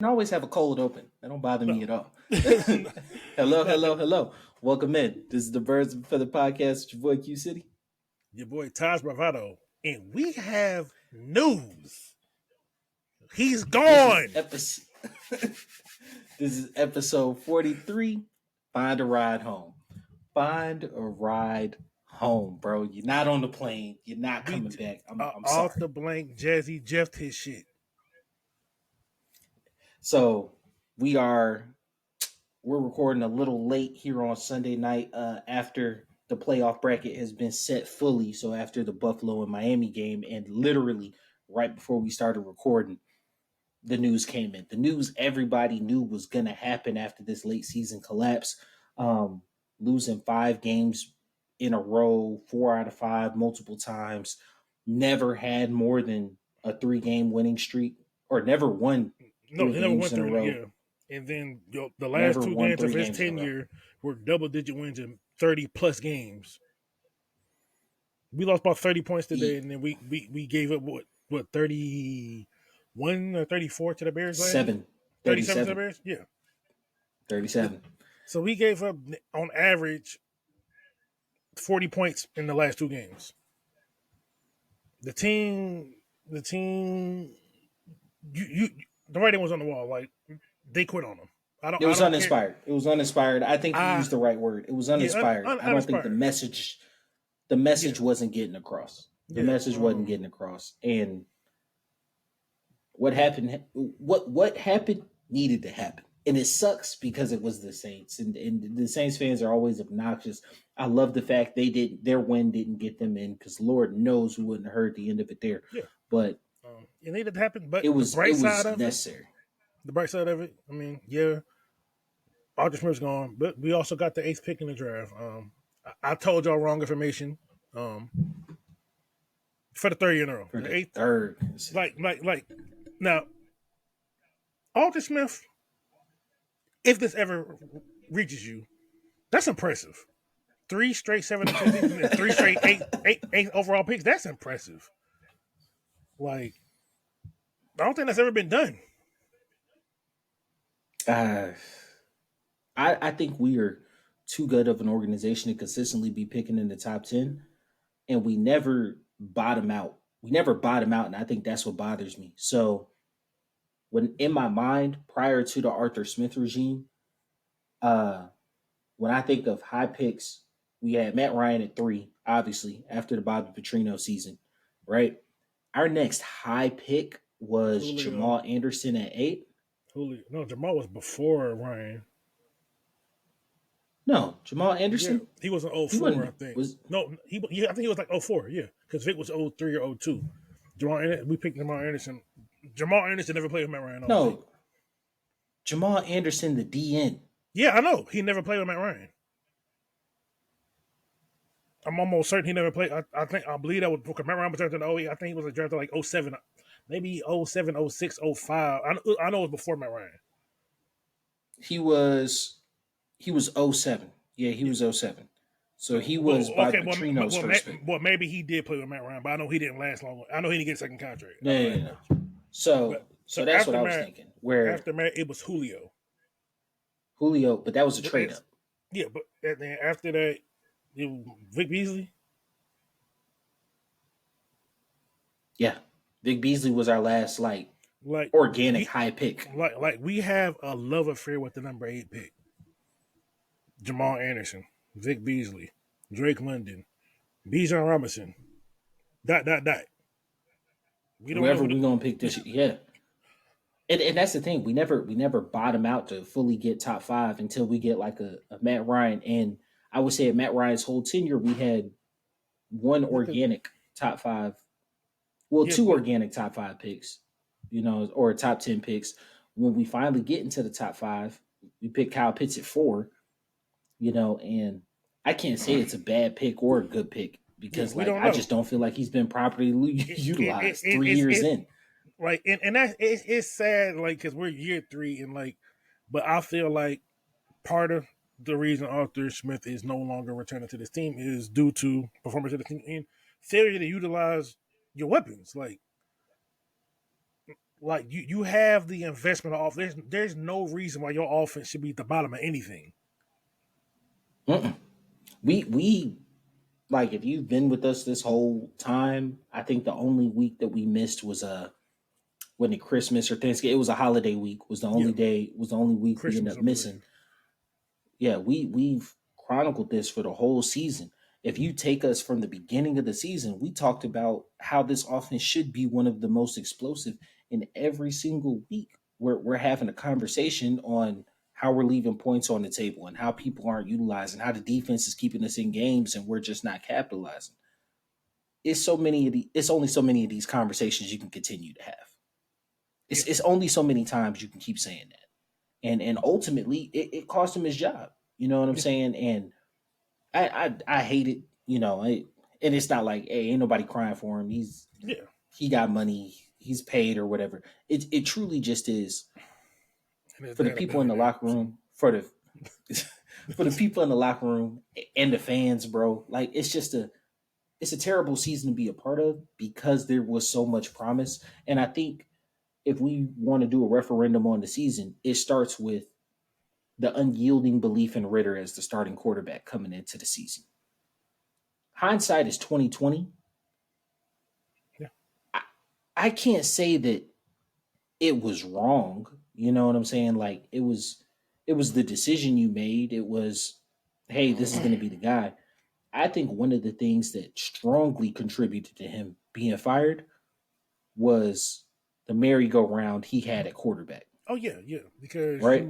I always have a cold open. That don't bother me No. at all. No, Hello, no, hello, hello. Welcome in. This is the Birds for the podcast. It's your boy Q City. your boy Taj Bravado, and we have news. He's This is gone. episode. This is episode 43. Find a ride home. Find a ride home, bro. You're not on the plane. You're not We coming back. I'm off sorry. the blank Jazzy Jeff his shit. So we are we're recording a little late here on Sunday night after the playoff bracket has been set fully. So after the Buffalo and Miami game, and literally right before we started recording, the news came in. The news everybody knew was going to happen after this late season collapse. Um, Losing 5 games in a row, 4 out of 5, multiple times. Never had more than a 3 game winning streak, or never won No, three he never games went in a through. row. Yeah, and then the last Never two won games of three his games in a row. tenure were double digit wins in 30 plus games. We lost about 30 points today, E- and then we gave up what 31 or 34 to the Bears last week. Seven, 37 to the 37, Bears. Yeah. 37. So we gave up on average 40 points in the last two games. The team, you the writing was on the wall. Like they quit on them. It I was don't care. uninspired. It was uninspired. I think you used I the right word. It was Yeah, uninspired. I don't think uninspired. the message Yeah, wasn't getting across. The yeah. message wasn't getting across. And what happened needed to happen. And it sucks because it was the Saints, and the Saints fans are always obnoxious. I love the fact their win didn't get them in, because Lord knows we wouldn't have heard the end of it there. Yeah. But It needed to happen. But it the was it bright side was of it, necessary. I mean, yeah, Arthur Smith's gone, but we also got the eighth pick in the draft. I told y'all wrong information. Um, for the third year in a row, For the the eighth. third. Like now, Arthur Smith, if this ever reaches you, that's impressive. Three straight 7-2 seasons and three straight eight overall picks. That's impressive. Like I don't think that's ever been done. uh, I think we are too good of an organization to consistently be picking in the top 10, and we never bottom out. We never bottom out, and I think that's what bothers me. So when in my mind, prior to the Arthur Smith regime, uh, when I think of high picks, we had Matt Ryan at 3, obviously after the Bobby Petrino season, right? Our next high pick was Julio, Jamal Anderson at 8. Julio. No, Jamal was before Ryan. No, Jamal Yeah, Anderson. he was in He 04, I wasn't. think. Was No, I think he was like 04, yeah. Because Vic was 03 or 02. We picked Jamal Anderson. Jamal Anderson never played with Matt Ryan, I don't think. no Jamal Anderson, the DN. Yeah, I know. He never played with Matt Ryan. I'm almost certain he never played. I believe that was because Matt Ryan was drafted in 08. I think he was drafted like '07, maybe '07, '06, '05. I know it was before Matt Ryan. He was he was '07. Yeah, he Yeah. was '07. So So, he was Bobby okay, Petrino's first pick. maybe he did play with Matt Ryan, but I know he didn't last long. I know he didn't get a second contract. No, I know no, that no, much. no. So But so so that's what I was thinking. Where after Matt, it was Julio. Julio, but that was a But trade up. yeah, but then after that, it was Vic Beasley. Yeah. Vic Beasley was our last Like organic we high pick. we have a love affair with the number 8 pick. Jamal Anderson, Vic Beasley, Drake London, Bijan Robinson. Dot dot dot. We don't know Whoever who. we're gonna pick this year. Yeah. And that's the thing. We never bottom out to fully get top 5 until we get like a Matt Ryan. And I would say at Matt Ryan's whole tenure, we had one organic top 5, well, Yeah, two but organic top 5 picks, or top 10 picks. When we finally get into the top 5, we pick Kyle Pitts at 4, and I can't say it's a bad pick or a good pick, yeah, because we like don't I know. just don't feel like he's been properly utilized three It's years in. like and that it's sad like because we're year 3 and like, but I feel like part of the reason Arthur Smith is no longer returning to this team is due to performance of the team and failure to utilize your weapons. Like like you have the investment off. There's no reason why your offense should be at the bottom of anything. Mm-mm. We like if you've been with us this whole time, I think the only week that we missed was when it Christmas or Thanksgiving. It was a holiday week. Yeah, Was the only week we ended Christmas, up I believe. missing. Yeah, we've chronicled this for the whole season. If you take us from the beginning of the season, we talked about how this offense should be one of the most explosive in every single week. We're having a conversation on how we're leaving points on the table and how people aren't utilizing, how the defense is keeping us in games and we're just not capitalizing. It's only so many of these conversations you can continue to have. Yeah, It's only so many times you can keep saying that. And ultimately it cost him his job. You know what I'm yeah, saying? And I hate it, and it's not like, hey, ain't nobody crying for him. yeah. He got money, he's paid or whatever. It truly just is And his for the dad a people in the billionaire. locker So room, for the for the people in the locker room and the fans, bro. Like it's a terrible season to be a part of because there was so much promise. And I think if we want to do a referendum on the season, it starts with the unyielding belief in Ritter as the starting quarterback coming into the season. Hindsight is 2020. yeah, I, I can't say that it was wrong. You know what I'm saying? Like it was the decision you made. It was, hey, this is going to be the guy. I think one of the things that strongly contributed to him being fired was the merry-go-round he had at quarterback. oh yeah, yeah. Because Right?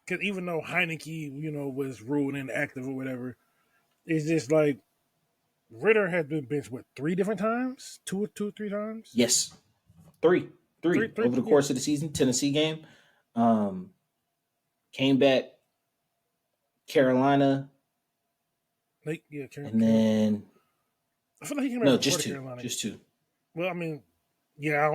because even though Heineke, was ruled inactive or whatever, it's just like Ritter has been benched what 3 different times, two or three times, Yes. Three, three, three three. over the Yeah, course of the season. Tennessee game, um, came back, Carolina, like yeah, and then I feel like he came back no, before just the two, Carolina game. just two, Well, I mean, yeah, I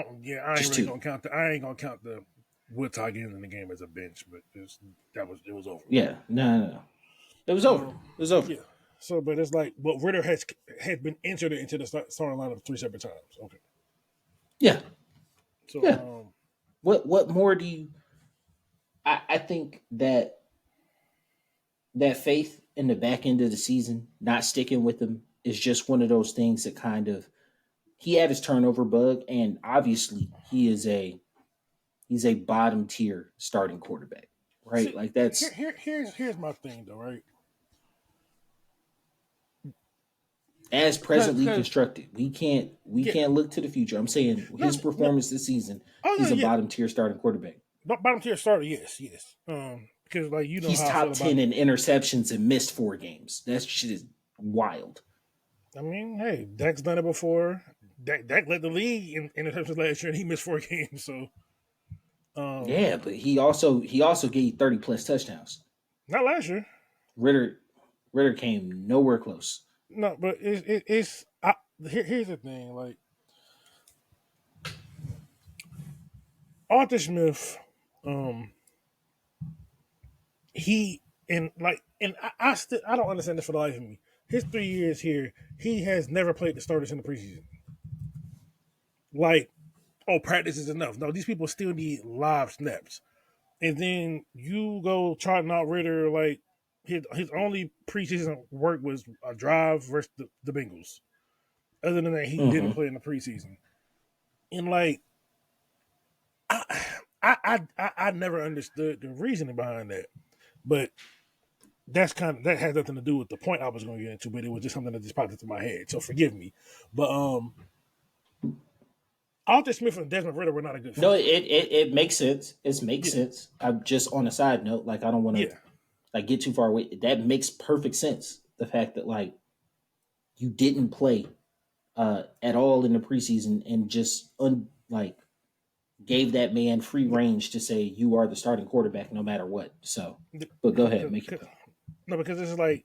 ain't just really two. gonna count the. I ain't gonna count the Woodstock getting in the game as a bench, but it was over. Yeah, no, no, no. It was over. It Um, was over. yeah. So, but it's like, but Ritter had been entered into the starting lineup 3 separate times. Okay. Yeah, So, yeah. What more do you? I think that faith in the back end of the season, not sticking with him, is just one of those things that kind of he had his turnover bug, and obviously he's a bottom tier starting quarterback, right? see, Like that's here's my thing though, right? as presently Because constructed. We yeah, can't look to the future. I'm saying no, his no, performance this season, oh he's yeah, a yeah, bottom tier starting quarterback. bottom tier starter, yes, yes. Because like He's how I feel top about. 10 in interceptions and missed 4 games. That shit is wild. I mean, hey, Dak's done it before. Dak led the league in interceptions last year, and he missed 4 games. So, um, Yeah, but he also gave 30 plus touchdowns. not last year. Ritter Ritter came nowhere close. No, but here's the thing. Like Arthur Smith, um, he I don't understand this for the life of me. His 3 years here, he has never played the starters in the preseason. Like, oh, practice is enough. No, these people still need live snaps. And then you go trotting out Ritter like his only preseason work was a drive versus the Bengals. Other than that, he didn't Hmm. play in the preseason. And like I I never understood the reasoning behind that. But that has nothing to do with the point I was going to get into, but it was just something that just popped into my head. So forgive me. But Arthur Smith and Desmond Ritter were not a good No, fit. it makes sense. It makes Yeah, sense. I'm just on a side note, like I don't want to yeah. like get too far away. That makes perfect sense. The fact that like you didn't play at all in the preseason and just like gave that man free range to say you are the starting quarterback no matter what. So, but go ahead, make your point. No, because it's like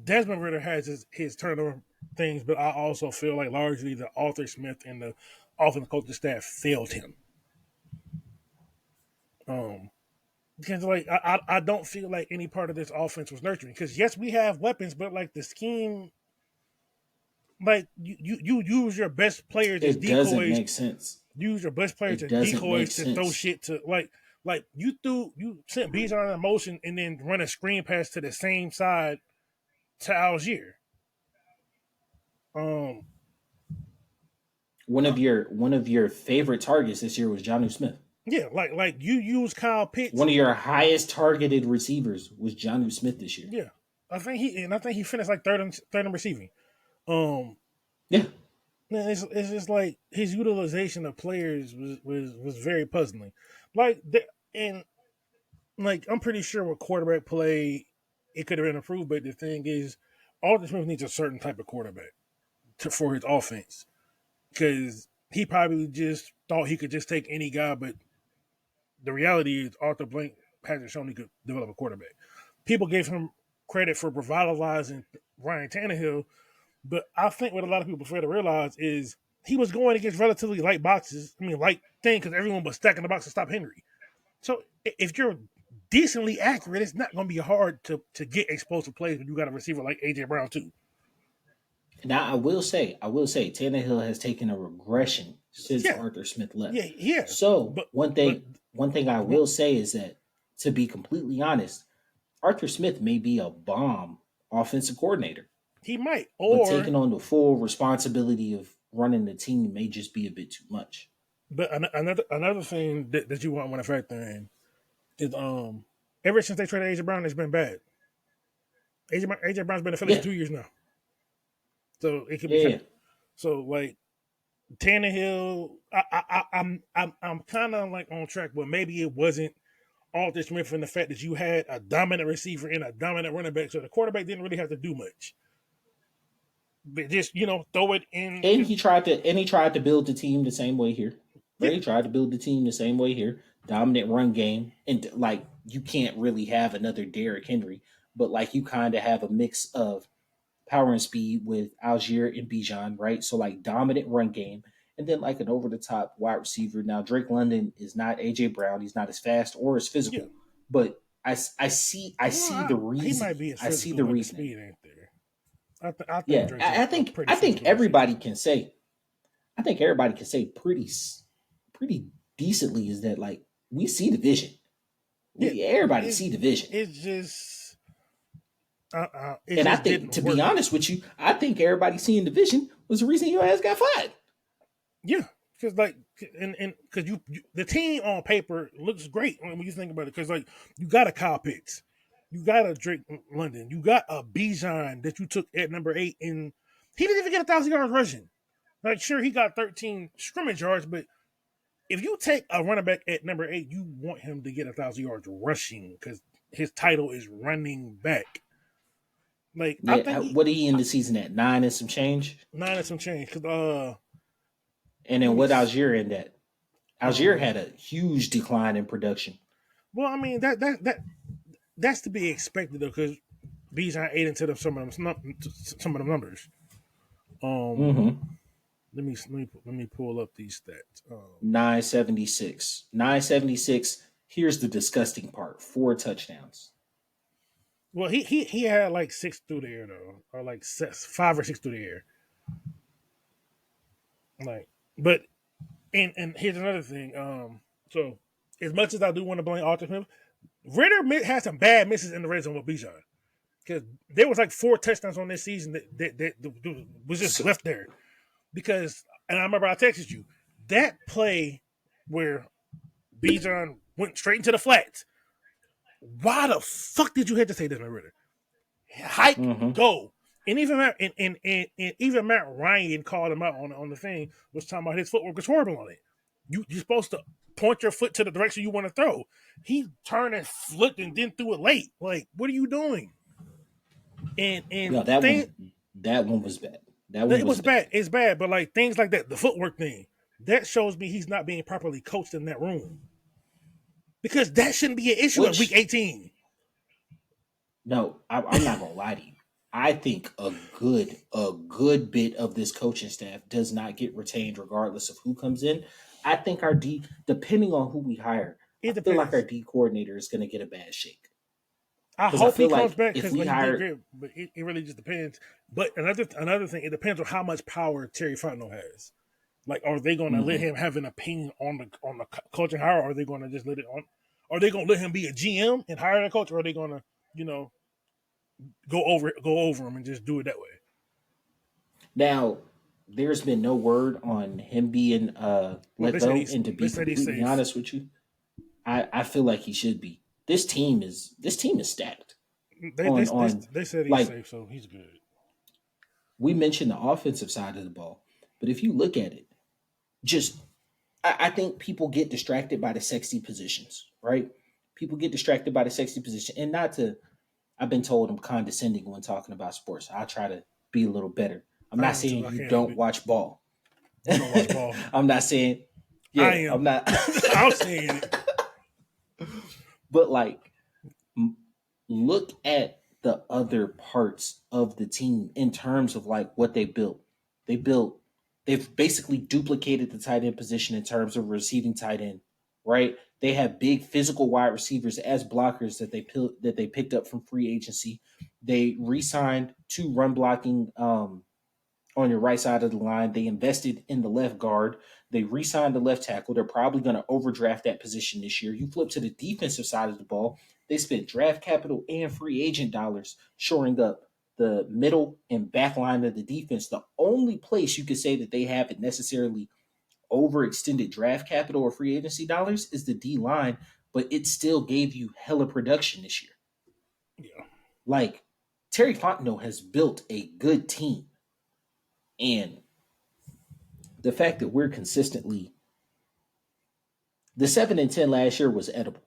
Desmond Ritter has his turnover things, but I also feel like largely the Arthur Smith and the offensive coaching staff failed him. Um, because like I don't feel like any part of this offense was nurturing. Because yes, we have weapons, but like the scheme, like you use your best players as It doesn't decoys. make sense. use your best players It as doesn't make decoys to throw sense. shit to like you sent Bijan in motion and then run a screen pass to the same side to Algier. Um, One of your favorite targets this year was Jonnu Smith. yeah, like you use Kyle Pitts. One of your highest targeted receivers was Jonnu Smith this year. Yeah, I think he finished like third in receiving. Um, Yeah. it's just like his utilization of players was very puzzling. Like and like I'm pretty sure with quarterback play it could have been improved, but the thing is, Arthur Smith needs a certain type of quarterback for his offense because he probably just thought he could just take any guy, but the reality is Arthur Blank hasn't shown he could develop a quarterback. People gave him credit for revitalizing Ryan Tannehill, but I think what a lot of people fail to realize is he was going against relatively light boxes. I mean, light thing because everyone was stacking the box to stop Henry. So if you're decently accurate, it's not going to be hard to get explosive plays when you got a receiver like AJ Brown too. Now I will say, Tannehill has taken a regression since Yeah, Arthur Smith left. he has. So But but one thing I will say is that, to be completely honest, Arthur Smith may be a bomb offensive coordinator, he might, but or taking on the full responsibility of running the team may just be a bit too much. but another thing that you want to factor in is ever since they traded AJ Brown, it's been bad. AJ Brown's been in Philly for Yeah, 2 years now, so it could be yeah, yeah. so like Tannehill. I'm kind of like on track, but maybe it wasn't Arthur Smith and the fact that you had a dominant receiver and a dominant running back, so the quarterback didn't really have to do much. But just throw it in And because he tried to build the team the same way here. Right? yeah, He tried to build the team the same way here. Dominant run game. And like you can't really have another Derrick Henry, but like you kind of have a mix of power and speed with Algier and Bijan, right? So like dominant run game. And then like an over the top wide receiver. Now Drake London is not AJ Brown. He's not as fast or as yeah. physical, but I Well, see the he might reasoning. be as I see physical, the but the reasoning. speed ain't there. I think Yeah, Drake's a pretty I think physical receiver. everybody can say I think everybody can say pretty decently is that like we see the vision. Yeah, We everybody it see the vision. it And I just think, didn't to be work. honest with you, I think everybody seeing the vision was the reason your ass got fired. Yeah, because like and because the team on paper looks great when you think about it. Because like you got a Kyle Pitts, you got a Drake London, you got a Bijan that you took at number 8, and he didn't even get 1,000 yards rushing. Like sure, he got 13 scrimmage yards, but if you take a running back at number 8, you want him to get 1,000 yards rushing because his title is running back. Like I Yeah, think what did he end the season at? 9 and some change. nine and some change. Cause And then let me. what Algier end at? Algier Um, had a huge decline in production. well, I mean that's to be expected though, because Bijan ate into some of them numbers. Um, Mm-hmm. let me pull up these stats. 976. 976. Here's the disgusting part. 4 touchdowns. Well, he had like 6 through the air though, or like 5 or 6 through the air. Like, but and here's another thing. So as much as I do want to blame Arthur Smith, Ritter had some bad misses in the red zone with Bijan because there was like 4 touchdowns on this season that was just So, left there because, and I remember I texted you that play where Bijan went straight into the flats. Why the fuck did you hesitate, Desmond Ritter? Hike, mm-hmm. go. And even and even Matt Ryan called him out on the thing, was talking about his footwork was horrible on it. You're supposed to point your foot to the direction you want to throw. He turned and flipped and then threw it late. Like, what are you doing? And No, that one was bad. That one it was was bad. bad. It's bad, but like things like that, the footwork thing, that shows me he's not being properly coached in that room. Because that shouldn't be an issue at week Which 18. No, I'm not gonna lie to you. I think a good bit of this coaching staff does not get retained regardless of who comes in. I think our D, depending on who we hire, I It feel like our depends. D coordinator is gonna get a bad shake I because I hope he feel comes like back if because we like he did hire great, but it really just depends. But another thing, it depends on how much power Terry Fontenot has. Like, are they going to let Hmm. him have an opinion on the coaching hire? Or are they going to just let it on? Are they going to let him be a GM and hire a coach? Or are they going to, you know, go over him and just do it that way? Now, there's been no word on him being Well, let go, and to they be said he's completely safe. honest with you, I feel like he should be. This team is stacked They they, on they, on they said he's like safe, so he's good. we mentioned the offensive side of the ball, but if you look at it, just I think people get distracted by the sexy positions, right? People get distracted by the sexy position, and not to. I've been told I'm condescending when talking about sports. I try to be a little better. I'm I not am too. saying I you can't help don't it. watch ball. You don't watch ball. I'm not saying, I yeah, I'm am. not. I'm saying it. But like, m- look at the other parts of the team in terms of like what they built. They built, they've basically duplicated the tight end position in terms of receiving tight end, right? They have big physical wide receivers as blockers that they picked up from free agency. They re-signed two run blocking on your right side of the line. They invested in the left guard. They re signed the left tackle. They're probably going to overdraft that position this year. You flip to the defensive side of the ball. They spent draft capital and free agent dollars shoring up the middle and back line of the defense. The only place you could say that they haven't necessarily overextended draft capital or free agency dollars is the D line, but it still gave you hella production this year. Yeah. Like, Terry Fontenot has built a good team. And the fact that we're consistently the 7-10 last year was edible.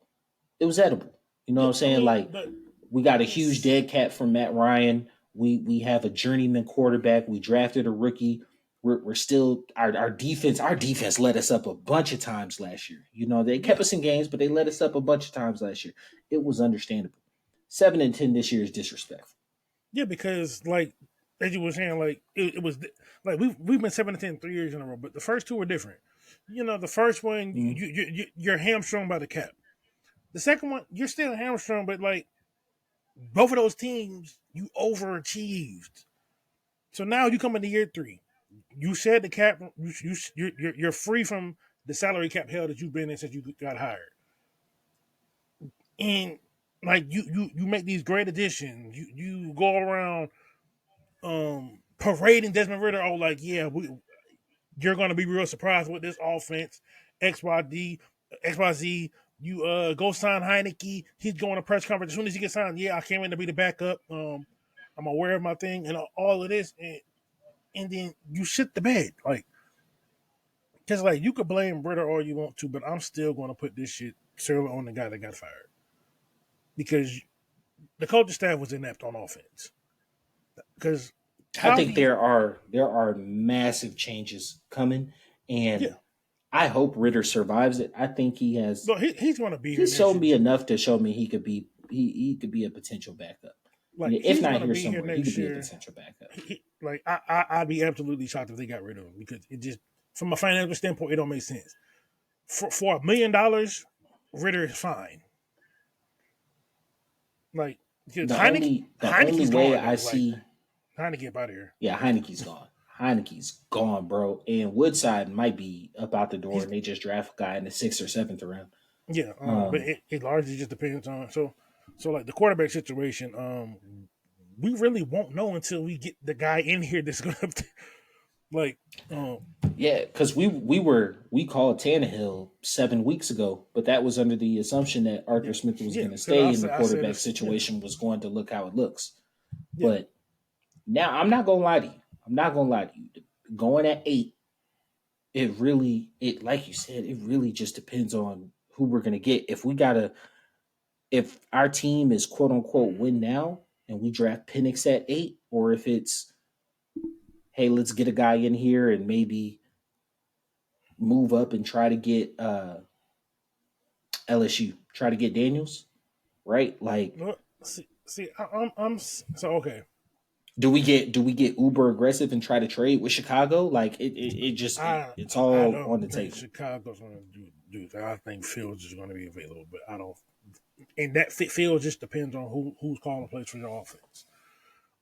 It was edible. You know what Yeah. I'm I saying? mean, Like, but we got a huge it's dead cat from Matt Ryan. We have a journeyman quarterback. We drafted a rookie. We're still our defense let us up a bunch of times last year. You know, they kept yeah, us in games, but they let us up a bunch of times last year. It was understandable. 7-10 this year is disrespectful. yeah, because like as you were saying, like it was like we've been 7 to 10 3 years in a row, but the first two were different. You know, the first one Mhm. you're hamstrung by the cap. The second one you're still hamstrung, but like both of those teams you overachieved. So now you come into year three. You said the cap. You're free from the salary cap hell that you've been in since you got hired, and like you make these great additions. You go around parading Desmond Ritter. Oh, like yeah, you're gonna be real surprised with this offense. XYD XYZ. You go sign Heineke. He's going to press conference as soon as he gets signed. Yeah, I came in to be the backup. I'm aware of my thing and all of this, and then you shit the bed. Like, because like you could blame Britta all you want to, but I'm still going to put this shit solely on the guy that got fired because the coaching staff was inept on offense. Because I how do think you? there are massive changes coming, and Yeah, I hope Ritter survives it. I think he has no, he's going to be here he's next shown year. me enough to show me he could be a potential backup. Like If he's not going to here be here somewhere, he could next be a year. potential backup. Like I'd be absolutely shocked if they got rid of him because it just from a financial standpoint it don't make sense. For $1 million, Ritter is fine. Like because The only Heineke's way gone I though. Like see, Heineke up out of here. yeah, Heineke's gone. Heineke's gone, bro. And Woodside might be up out the door, He's and they just draft a guy in the sixth or seventh round. Yeah, but Um, it largely just depends on so like the quarterback situation. We really won't know until we get the guy in here that's gonna like um yeah, because we called Tannehill 7 weeks ago, but that was under the assumption that yeah Arthur Smith was yeah going to because stay and the I said quarterback this yeah situation was going to look how it looks. yeah But now I'm not gonna lie to you. I'm not gonna lie to you. Going at 8, it like you said, it really just depends on who we're gonna get. If our team is quote unquote win now and we draft Penix at 8, or if it's hey, let's get a guy in here and maybe move up and try to get LSU, try to get Daniels, right? Like, no, see so okay do we get uber aggressive and try to trade with Chicago? Like it's I all on don't the think table. Chicago's gonna do that. I think Fields is gonna be available, but I don't. And that Fields just depends on who's calling the plays for your offense.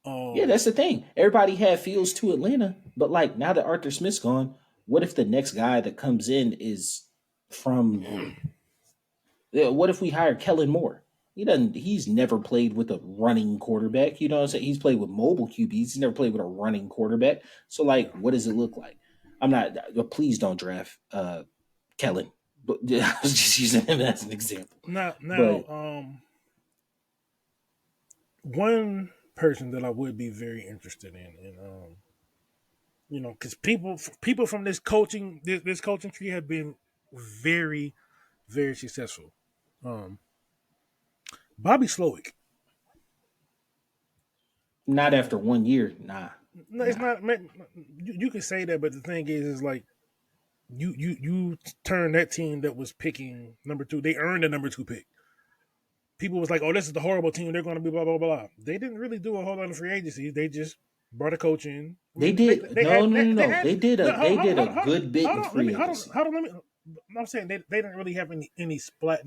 Yeah, Um, that's the thing. Everybody had Fields to Atlanta, but like now that Arthur Smith's gone, what if the next guy that comes in is from? What if we hire Kellen Moore? He doesn't. He's never played with a running quarterback. You know what I'm saying? He's played with mobile QBs. He's never played with a running quarterback. So like, what does it look like? I'm not. Please don't draft Kellen. But I was just using him as an example. Now, But one person that I would be very interested in, and because people from this coaching tree have been very, very successful. Um, Bobby Slowick. not after 1 year. Nah, No, it's nah. not. You can say that, but the thing is like you turn that team that was picking number two. They earned a number two pick. People was like, "Oh, this is the horrible team. They're going to be blah blah blah." They didn't really do a whole lot of free agency. They just brought a coach in. I They mean, did. they No, had no, no, they no. had They did a. no, They did a good bit hold in on, let free me agency. hold on, let me. I'm saying they didn't really have any splat.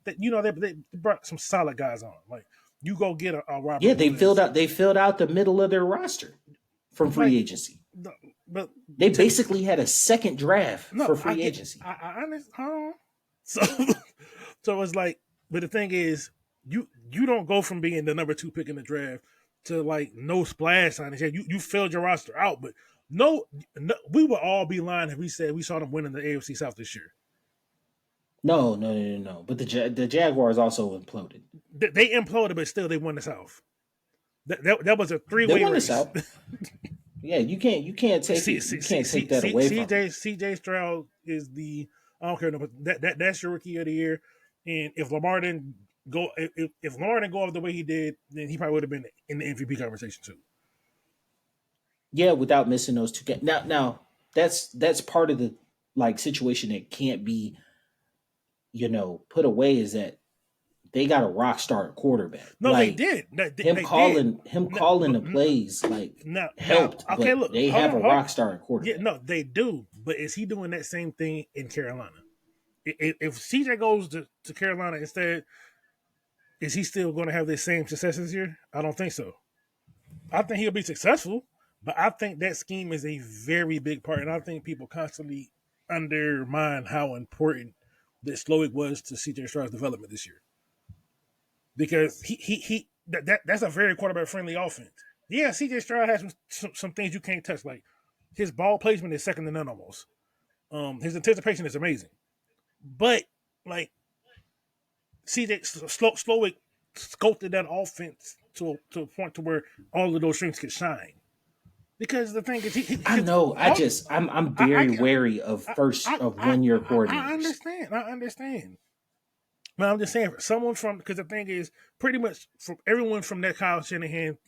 They brought some solid guys on. Like you go get a Yeah, Robert they filled Woods, out. They filled out the middle of their roster from free like, agency. but They to basically had a second draft no, for I free get agency. I understand. So so it's like, but the thing is, you don't go from being the number two pick in the draft to like no splash sign. You filled your roster out, but no, we would all be lying if we said we saw them winning the AFC South this year. No, no, no, no, no. But the Jaguars also imploded. They imploded, but still they won the South. That was a three They way won this race. out. Yeah, you can't take it. You can't take that away from them. CJ Stroud is the I don't care no, but that's your rookie of the year. And if Lamar didn't go, if Lamar didn't go off the way he did, then he probably would have been in the MVP conversation too. Yeah, without missing those two games. Now that's part of the like situation that can't be put away is that they got a rock star quarterback. No, they Like did. him They did. No, calling the plays like now, helped, okay, but look, they have a hold on. rock star Yeah, quarterback. no, they do. But is he doing that same thing in Carolina? If CJ goes to Carolina instead, is he still going to have the same success this year? I don't think so. I think he'll be successful, but I think that scheme is a very big part, and I think people constantly undermine how important that Slowick was to CJ Stroud's development this year because that's a very quarterback friendly offense. Yeah, CJ Stroud has some things you can't touch, like his ball placement is second to none almost. His anticipation is amazing, but like CJ Slowick sculpted that offense to a point to where all of those strengths could shine. Because the thing is, I know. I'm I, very wary of first of 1 year I coordinators. understand. I understand. But I'm just saying, for someone from because the thing is, pretty much from everyone from that Kyle Shanahan,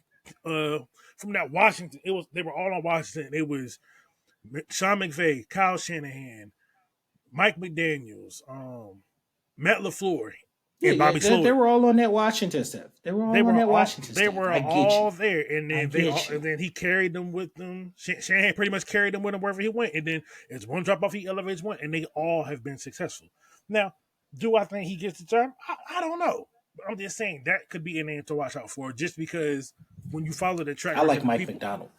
uh, from that Washington, they were all on Washington. It was Sean McVay, Kyle Shanahan, Mike McDaniel's, Matt LaFleur, Yeah, and yeah, Bobby they Slowick. were all on that Washington staff. They were all on that Washington They staff. were I get you. all there, and I then get you. and then he carried them with them. Shanahan pretty much carried them with him wherever he went, and then it's one drop off he elevates one, and they all have been successful. Now, do I think he gets the job? I don't know. But I'm just saying that could be a name to watch out for, just because when you follow the track I like record of Mike people McDonald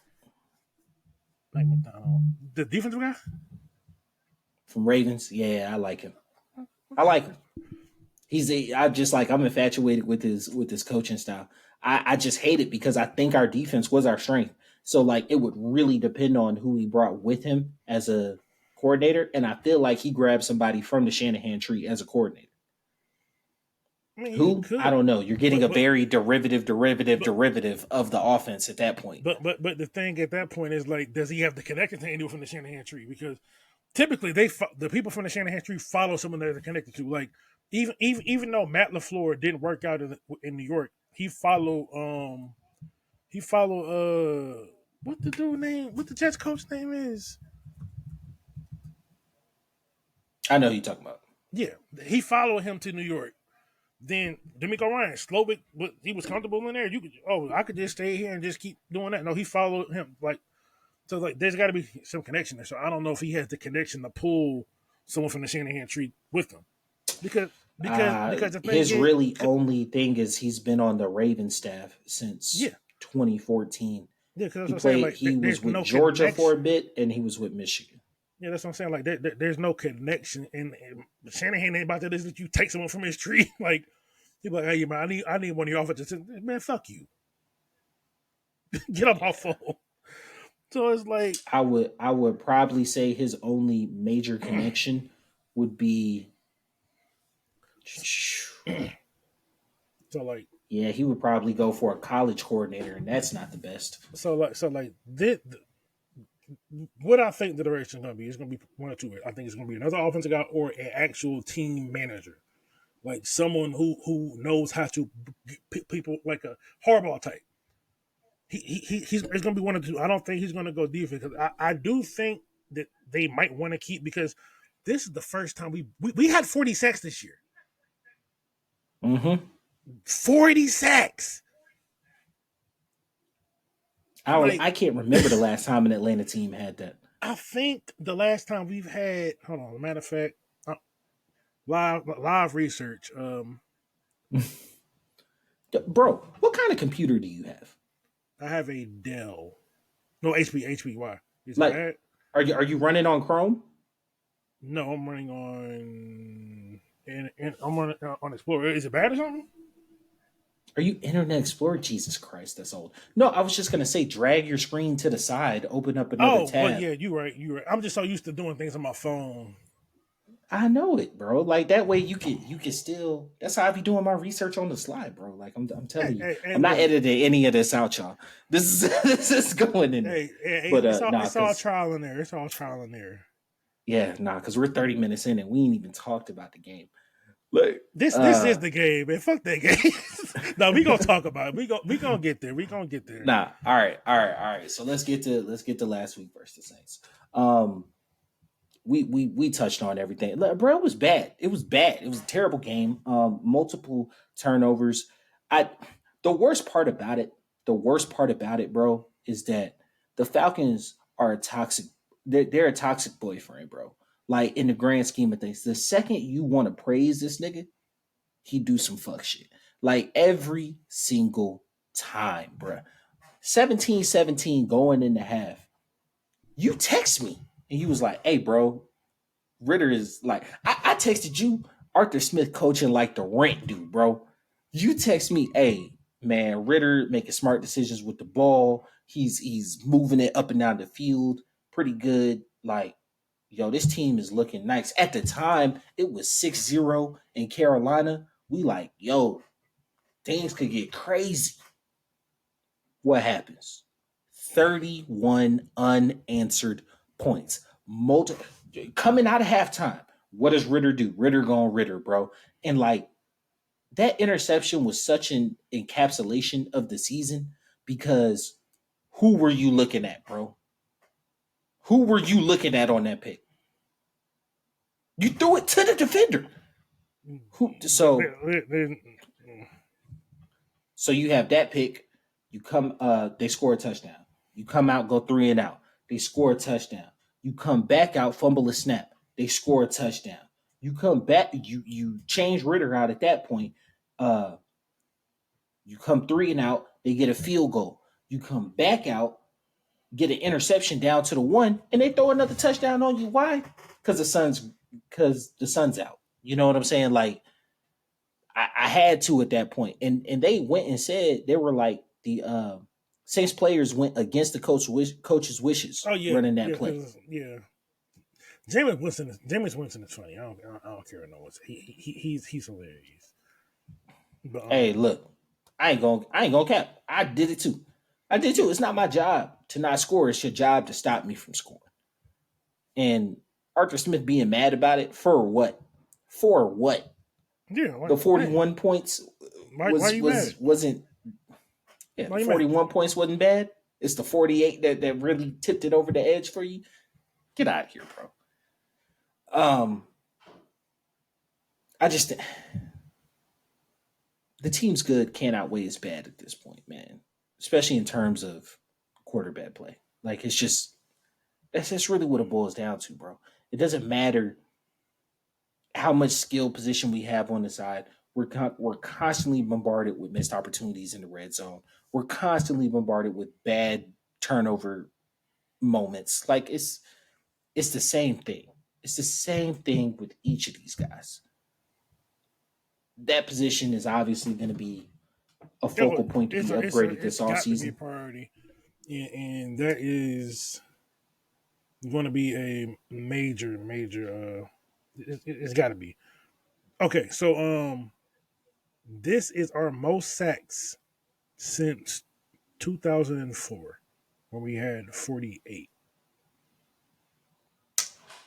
like the defensive guy. from Ravens. Yeah, I like him. I like him. I'm infatuated with his coaching style. I just hate it because I think our defense was our strength. So like it would really depend on who he brought with him as a coordinator. And I feel like he grabbed somebody from the Shanahan tree as a coordinator. I mean, he Who? I could, don't know. You're getting but a but very derivative, derivative, but derivative of the offense at that point. but the thing at that point is like, does he have the connection to anyone from the Shanahan tree? Because typically the people from the Shanahan tree follow someone that they're connected to. Like even though Matt LaFleur didn't work out in New York, he followed what the dude name, what the Jets coach name is. I know who you're talking about. Yeah, he followed him to New York. Then D'Amico Ryan, Slovic, but he was comfortable in there. You could, I could just stay here and just keep doing that. No, he followed him. Like, so, like, there's got to be some connection there. So I don't know if he has the connection to pull someone from the Shanahan tree with him, because because the thing His is, really only thing is he's been on the Raven staff since yeah, 2014. yeah, because He I'm saying played. like He was there's with no Georgia for a connection. bit, and he was with Michigan. Yeah, that's what I'm saying. Like, there's no connection, and Shanahan ain't about to let you take someone from his tree. Like, he's like, hey, man, I need one of your offensive. Man, fuck you. Get up my Yeah. phone. So it's like, I would probably say his only major connection would be so like, yeah, he would probably go for a college coordinator, and that's not the best. this, what I think the direction is going to be is going to be one or two. I think it's going to be another offensive guy or an actual team manager, like someone who knows how to people like a Harbaugh type. He's it's going to be one or two. I don't think he's going to go defense because I do think that they might want to keep because this is the first time we had 40 sacks this year. Mm-hmm. 40 sacks. Like I can't remember the last time an Atlanta team had that. I think the last time we've had, hold on, matter of fact, live research. Bro, what kind of computer do you have? I have a Dell. No, HP. Why? Is it Like, bad? are you running on Chrome? No, I'm running on. And I'm running on Explorer. Is it bad or something? Are you Internet Explorer? Jesus Christ, that's old. No, I was just gonna say, drag your screen to the side, open up another Oh, well, tab. yeah, you're right. You're right. I'm just so used to doing things on my phone. I know it, bro. Like that way you can still. That's how I be doing my research on the slide, bro. Like I'm telling you, Hey, I'm not look. editing any of this out, y'all. This is this is going in there. Hey, But nah, it's all cause trial and error. It's all trial and error. yeah, nah, cause we're 30 minutes in and we ain't even talked about the game. Like, This is the game, man. Fuck that game. No, we gonna talk about it. We gonna get there. We gonna get there. nah. All right. So let's get to last week versus the Saints. Um, we touched on everything. Like, bro, it was bad. It was bad. It was a terrible game. Multiple turnovers. I the worst part about it, bro, is that the Falcons are a toxic. They're a toxic boyfriend, bro. Like in the grand scheme of things, the second you want to praise this nigga, he do some fuck shit. Like every single time, bro. 17-17 going in the half. You text me and you was like, hey, bro, Ritter is like, I texted you Arthur Smith coaching like the rent dude, bro. You text me, hey, man, Ritter making smart decisions with the ball. He's moving it up and down the field pretty good. Like, yo, this team is looking nice. At the time, it was 6-0 in Carolina. We like, yo, things could get crazy. What happens? 31 unanswered points. Coming out of halftime. What does Ritter do? Ritter going Ritter, bro. And like that interception was such an encapsulation of the season because who were you looking at, bro? Who were you looking at on that pick? You threw it to the defender. Who so So you have that pick. You come, they score a touchdown. You come out, go 3-and-out. They score a touchdown. You come back out, fumble a snap. They score a touchdown. You come back, you change Ritter out at that point. Uh, you come 3-and-out. They get a field goal. You come back out, get an interception down to the 1, and they throw another touchdown on you. Why? Because the sun's out. You know what I'm saying? Like I had to at that point, and they went and said they were like the Saints players went against the coach's wishes Oh yeah, running that yeah, play. because yeah. Jameis Winston is funny. I don't care no what's he's hilarious. But Hey, look, I ain't gonna cap. I did it too. I did too. It's not my job to not score. It's your job to stop me from scoring. And Arthur Smith being mad about it for what? For what? yeah, The why 41 points why are was you mad? wasn't yeah, Why the you mad? 41 points wasn't bad. It's the 48 that really tipped it over the edge for you. Get out of here, bro. Um, I just the team's good can't outweigh its bad at this point, man. Especially in terms of quarterback play. Like it's just that's really what it boils down to, bro. It doesn't matter how much skill position we have on the side. We're constantly bombarded with missed opportunities in the red zone. We're constantly bombarded with bad turnover moments. Like It's the same thing. It's the same thing with each of these guys. That position is obviously going to be a Oh, focal point to be upgraded this it's got to be a offseason. priority, and that is going to be a major. It's got to be. Okay, so this is our most sacks since 2004 when we had 48.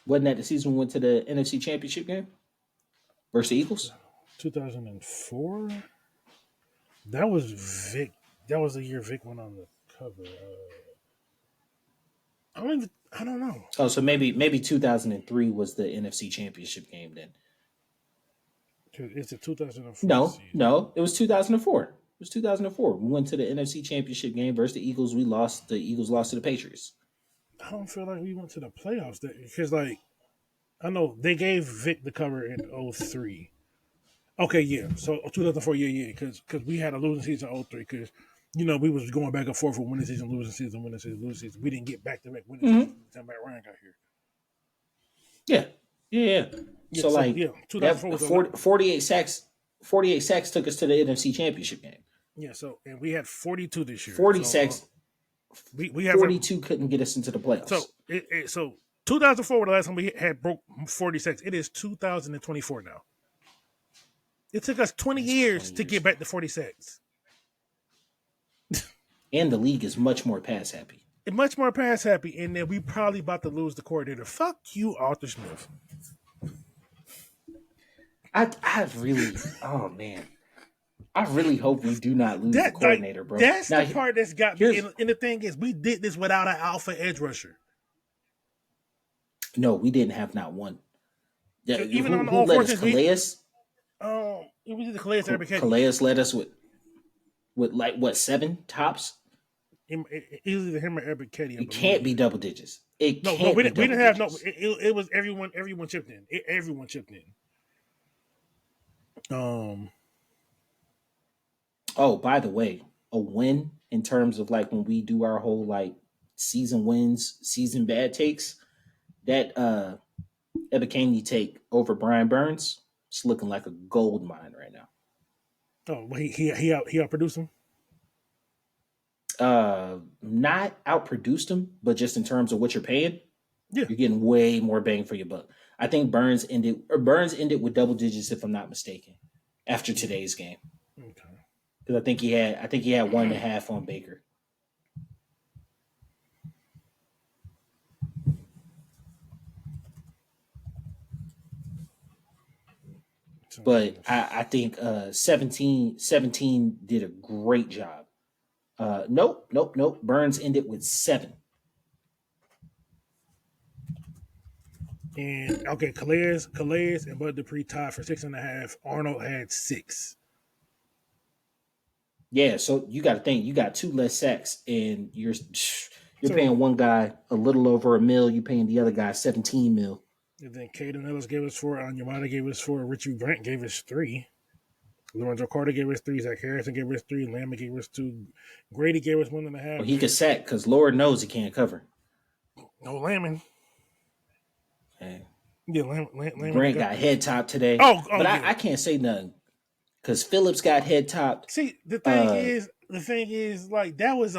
Wasn't that the season we went to the NFC Championship game versus the Eagles? 2004. That was Vic. That was the year Vic went on the cover. I don't even. I don't know. Oh, so maybe 2003 was the NFC Championship game then. It's a 2004 No, season. no, it was 2004. It was 2004. We went to the NFC Championship game versus the Eagles. We lost. The Eagles lost to the Patriots. I don't feel like we went to the playoffs because, like, I know they gave Vic the cover in 03. Okay, yeah. So 2004, yeah, because we had a losing season in 03 because we was going back and forth with winning season, losing season, winning season, losing season. We didn't get back to back winning season Mm-hmm. from the time Matt Ryan got here. Yeah, yeah. Yeah, So so like yeah, 2004 that was 48 sacks. 48 sacks took us to the NFC Championship game. yeah. So and we had 42 this year. 40 So sacks. we have 42 couldn't get us into the so playoffs. so 2004 was the last time we had broke 46. It is 2024 now. It took us 20 That's years 20 to years get back to 46. And the league is much more pass happy. And much more pass happy, and then we probably about to lose the coordinator. Fuck you, Arthur Smith. I really, oh man, I really hope we do not lose the That like coordinator, bro. that's Now, the part that's got me. here's And the thing is, we did this without an alpha edge rusher. no, we didn't have not one. Yeah, So even on the who all led us? fortunes, we Calais. it was the Calais Abercrombie. Calais led us with like what 7 tops. Either him or Abercrombie. It can't be double digits. It No, can't we be didn't. We double didn't have no. digits. It was everyone. Everyone chipped in. Everyone chipped in. Oh, by the way, a win in terms of like when we do our whole like season wins, season bad takes, that Ebikani take over Brian Burns, it's looking like a gold mine right now. Oh, well, he outproduced him. Not outproduced him, but just in terms of what you're paying, Yeah. you're getting way more bang for your buck. I think Burns ended with double digits if I'm not mistaken after today's game. Okay. Because I think he had 1.5 on Baker. But I think 17 did a great job. Nope. Burns ended with 7. And okay, Calais, and Bud Dupree tied for 6.5. Arnold had 6. Yeah, so you got to think you got 2 less sacks, and you're So paying one guy a little over $1 million. You're paying the other guy 17 mil. and then Caden Ellis gave us 4. Anyamata gave us 4. Richie Grant gave us 3. Lorenzo Carter gave us 3. Zach Harrison gave us 3. Lambert gave us 2. Grady gave us 1.5. Well, he could sack because Lord knows he can't cover. No Lamon. Okay. Yeah, Lamon Grant got head top today. Oh, but yeah. I can't say nothing because Phillips got head topped. See, the thing is, like that was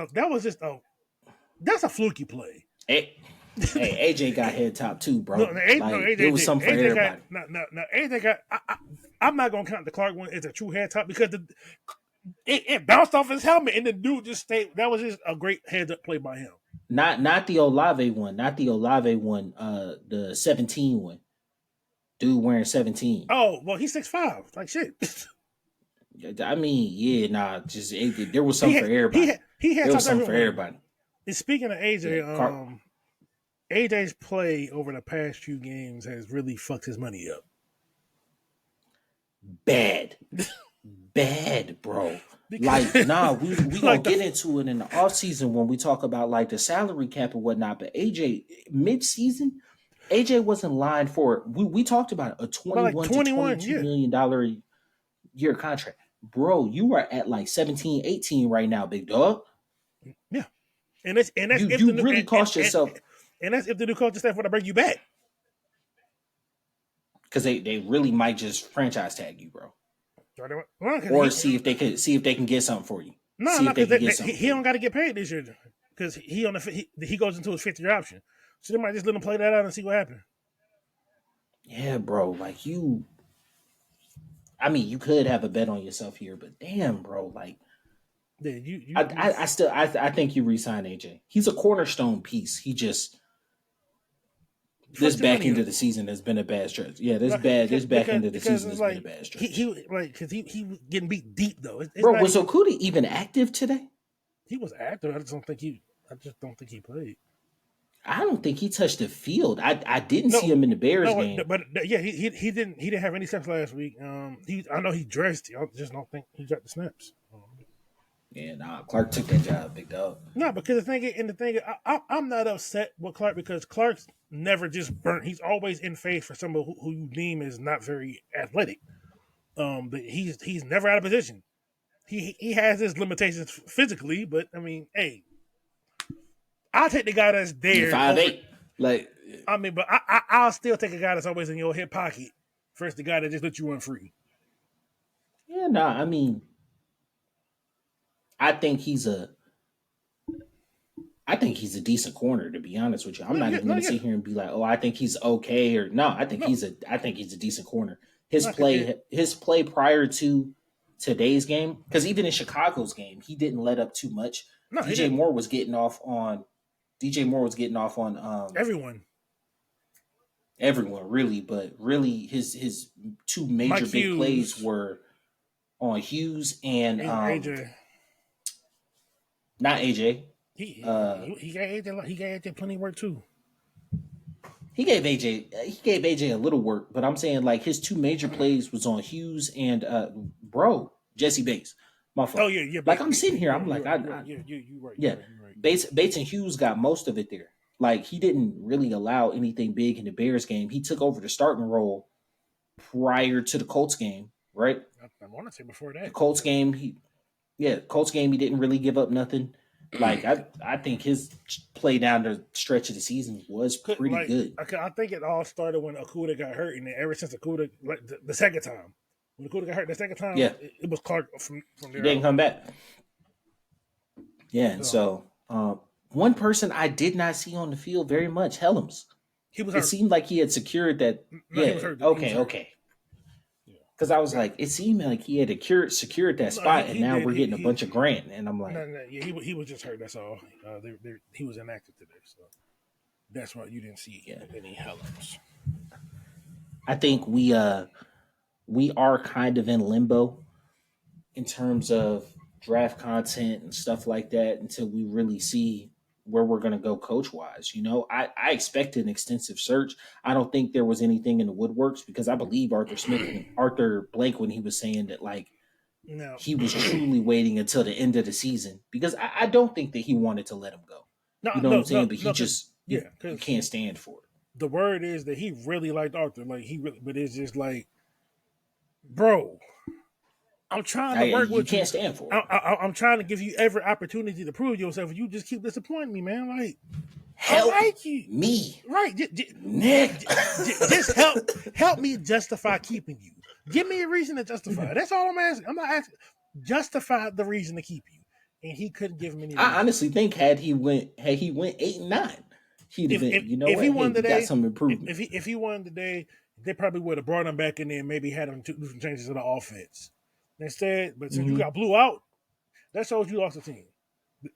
that's a fluky play. Hey, AJ got head top too, bro. No, AJ, it was something for AJ everybody. AJ got. I'm not gonna count the Clark one as a true head top because it bounced off his helmet and the dude just stayed. That was just a great heads up play by him. Not the Olave one. The 17 one. Dude wearing 17. Oh well, he's 6'5". Like shit. I mean, yeah, nah. Just there was something for everybody. He had there was something for everyone. everybody. And speaking of AJ, Yeah, AJ's play over the past few games has really fucked his money up. Bad, bro. Like, nah, we gonna get into it in the offseason when we talk about like the salary cap and whatnot. But AJ mid-season, AJ was in line for we talked about it, a 21 to $22 million year contract. Bro, you are at like 17, 18 right now, big dog. Yeah. And that's you really cost yourself. And that's if the new coaching staff want to bring you back. Because they really might just franchise tag you, bro. Well, Or see if they can get something for you. no, See no, if they because can get something he for don't you. got to get paid this year because he goes into his 5th year option. So they might just let him play that out and see what happens. Yeah, bro. Like you, I mean, you could have a bet on yourself here, but damn, bro. Like Yeah, you I think you resign AJ. He's a cornerstone piece. He just this first too back many end of of the them. season has been a bad stretch. Yeah, Like, this back end of the because season it's has been a like bad he stretch. like because he was getting beat deep though. It's Bro, not was even Okuda even active today? he was active. I just don't think he played. I don't think he touched the field. I didn't see No, him in the Bears no, game. but yeah, he didn't have any snaps last week. He I know he dressed. I just don't think he got the snaps. Yeah, nah, Clark took that job, big dog. No, because the thing, I'm not upset with Clark because Clark's never just burnt. He's always in phase for someone who you deem is not very athletic. But he's never out of position. He has his limitations physically, but I mean, hey, I'll take the guy that's Yeah, there five over. eight. Like, I mean, but I'll still take a guy that's always in your hip pocket versus the guy that just let you run free. yeah, nah. I mean, I think he's a I think he's a decent corner, to be honest with you. I'm No, not yeah, even no, gonna yeah, sit here and be like, oh, I think he's okay or no, no, I think he's a decent corner. no. His play prior to today's game, because even in Chicago's game, he didn't let up too much. No, he DJ didn't. Moore was getting off on DJ Moore was getting off on Everyone, everyone really, but really his two Mike major big plays Hughes, were on Hughes and AJ, not AJ. he got AJ plenty of work too. He gave AJ a little work, but I'm saying like his two major plays was on Hughes and bro Jesse Bates. My Oh fault. yeah, yeah, Like Bates, I'm sitting here, I'm like you're right, yeah, yeah, you're right. Bates and Hughes got most of it there. Like he didn't really allow anything big in the Bears game. He took over the starting role prior to the Colts game, right? I want to say before The that, Colts game, Colts game, he didn't really give up nothing. Like I think his play down the stretch of the season was pretty like good. I think it all started when Okuda got hurt, and then ever since Okuda, like the second time when Okuda got hurt, the second time Yeah, it was Clark from he there didn't out. come back. Yeah, and So so one person I did not see on the field very much, Helms. he was It hurt. seemed like he had secured that. No, he was Yeah, hurt. He was okay, hurt. okay. Yeah. Because I was But like, it seemed like he had secured that no, spot, and he now did. we're getting a bunch of Grant, and I'm No, like, no, yeah, he was just hurt. That's all. He was inactive today, so that's why you didn't see yeah. any Helms. I think we are kind of in limbo in terms of draft content and stuff like that until we really see where we're going to go coach wise. You know, I expected an extensive search. I don't think there was anything in the woodworks because I believe Arthur Blank when he was saying that like No, he was truly waiting until the end of the season because I don't think that he wanted to let him go. You know what I'm saying? But he because just yeah, he because can't stand for it. the word is that he really liked Arthur. Like he really, but it's just like, bro, I'm trying to work You with you. can't stand for it. I'm trying to give you every opportunity to prove yourself. You just keep disappointing me, man. Like I Help like you, me, right? Nick. Just help me justify keeping you. Give me a reason to justify. That's all I'm asking. I'm not asking. Justify the reason to keep you, and he couldn't give him any I reason. honestly think had he went 8-9, he'd have been. You know If he what? Hey, won we got today, some improvement. if he won today, they probably would have brought him back in there and maybe had him do some changes to the offense. Instead, but since you Hmm. got blew out, that shows you lost the team.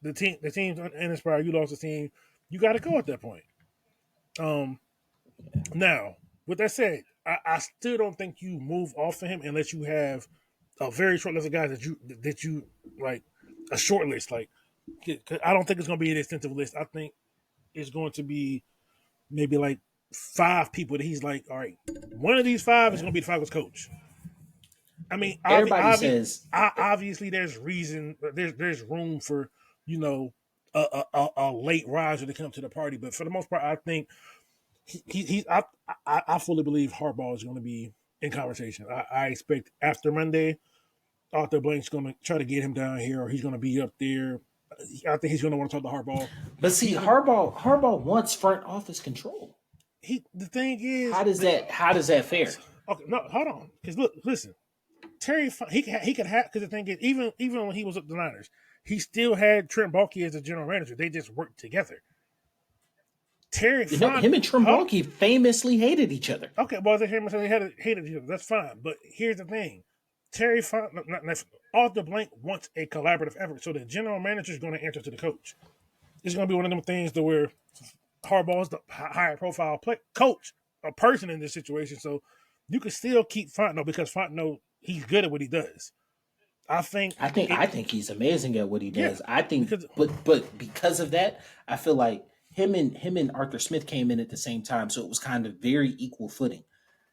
The team's uninspired. You lost the team. You got to go at that point. Um, Now, with that said, I still don't think you move off of him unless you have a very short list of guys that you like a short list. Like, 'cause I don't think it's going to be an extensive list. I think it's going to be maybe like 5 people that he's like, all right, one of these 5 is going to be the Falcons coach. I mean, Everybody says obviously there's reason, there's room for you know a late riser to come to the party, but for the most part, I think he I fully believe Harbaugh is going to be in conversation. I expect after Monday, Arthur Blank's going to try to get him down here, or he's going to be up there. I think he's going to want to talk to Harbaugh. But see, He's been Harbaugh wants front office control. the thing is How does that fare? okay. No, hold on, because listen, Terry he could have because the thing is even when he was at the Niners, he still had Trent Baalke as a general manager. They just worked together. Terry You know, Font, him and Trumbalki famously hated each other. okay, well they hated each other. That's fine, but here's the thing: Terry Font, not off the blank wants a collaborative effort. So the general manager is going to answer to the coach. It's going to be one of them things to where Harbaugh is the higher profile coach, a person in this situation. So you can still keep Fontenot because Fontenot he's good at what he does. I think I think he's amazing at what he yeah, does. I think, because but because of that, I feel like him and Arthur Smith came in at the same time, so it was kind of very equal footing.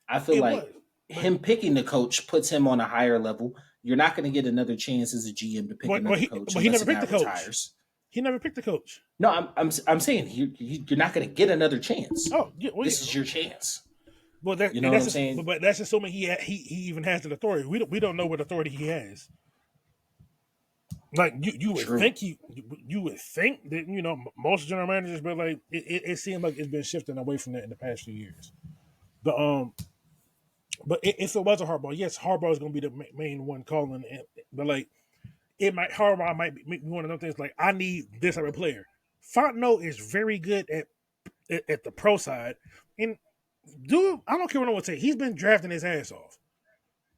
I feel it like was, but him picking the coach puts him on a higher level. You're not going to get another chance as a GM to pick another coach he unless never a picked guy the coach. retires. He never picked the coach. No, I'm saying you're not going to get another chance. Oh yeah, well, This is your chance. well You know what I'm saying? but that's assuming he even has the authority. We don't know what authority he has. Like you would True. think you would think that most general managers, but like it seems like it's been shifting away from that in the past few years. But if it was a Harbaugh, yes, Harbaugh is going to be the main one calling. But like Harbaugh might be one of those things. Like I need this type of player. Fontenot is very good at the pro side, and dude, I don't care what no one say. He's been drafting his ass off.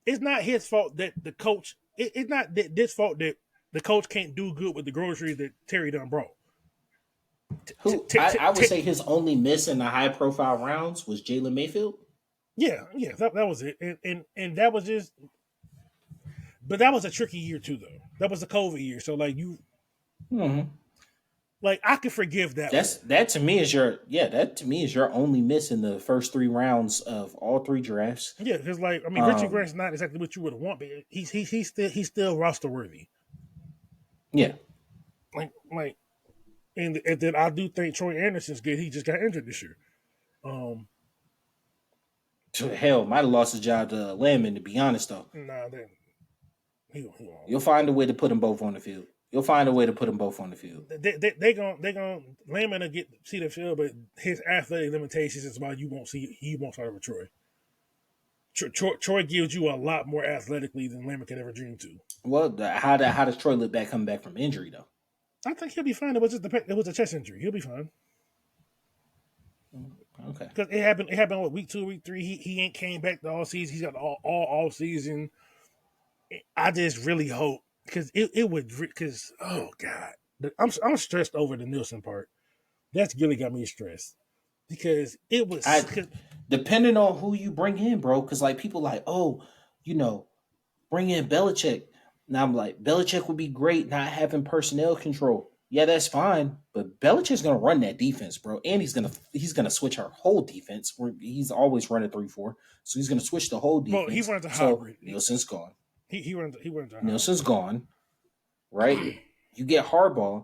It's not his fault that the coach. It's not this fault that the coach can't do good with the groceries that Terry done brought. Who I would say his only miss in the high profile rounds was Jalen Mayfield. Yeah, that was it, and that was just. But that was a tricky year too, though. That was a COVID year, so like Mm-hmm. like I could forgive that one. That to me is your only miss in the first three rounds of all three drafts. Yeah, because like I mean, Richard Um, Grant's not exactly what you would want, but he's still roster worthy. yeah, Like and then I do think Troy Anderson's good. He just got injured this year. Um, to hell, might have lost his job to Landman. To be honest, though, nah, then he won't. you'll find a way to put them both on the field. You'll find a way to put them both on the field. They Layman will get see the field, but his athletic limitations is why he won't start with Troy. Troy gives you a lot more athletically than Layman could ever dream to. Well, how does Troy look back coming back from injury though? I think he'll be fine. It was a chest injury. He'll be fine Okay, because it happened. It happened what week 2, week 3. He ain't came back the all season. He's got all season. I just really hope because it would because oh god, I'm stressed over the Nielsen part. That's really got me stressed because it was. I depending on who you bring in, bro. Because like people like, oh, you know, bring in Belichick. Now I'm like, Belichick would be great not having personnel control. Yeah, that's fine, but Belichick's gonna run that defense, bro, and he's gonna switch our whole defense. Where he's always running 3-4, so he's gonna switch the whole Well, he defense. runs a So hybrid. Nielsen's gone. He runs a hybrid. Nielsen's gone, right? You get Harbaugh.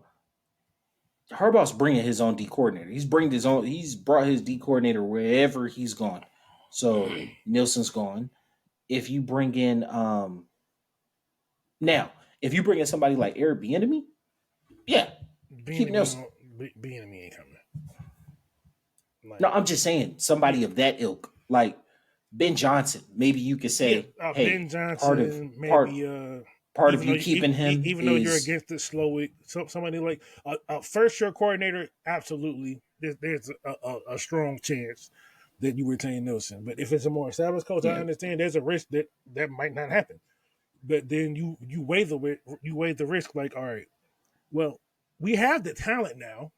Harbaugh's bringing his own D coordinator. He's brought his D coordinator wherever he's gone. So Nielsen's gone. If you bring in now, if you bring in somebody like Eric Bieniemy, yeah, keep Nielsen. Being me ain't coming. Like, No, I'm just saying somebody of that ilk, like Ben Johnson. Maybe you could say, hey, Ben Johnson, part of maybe part of you keeping him, even though you're against it, slowly. Somebody like a first year coordinator, absolutely. There's a strong chance that you retain Nielsen. But if it's a more established coach, I understand there's a risk that might not happen. But then you weigh the risk. Like, all right, well, we have the talent now,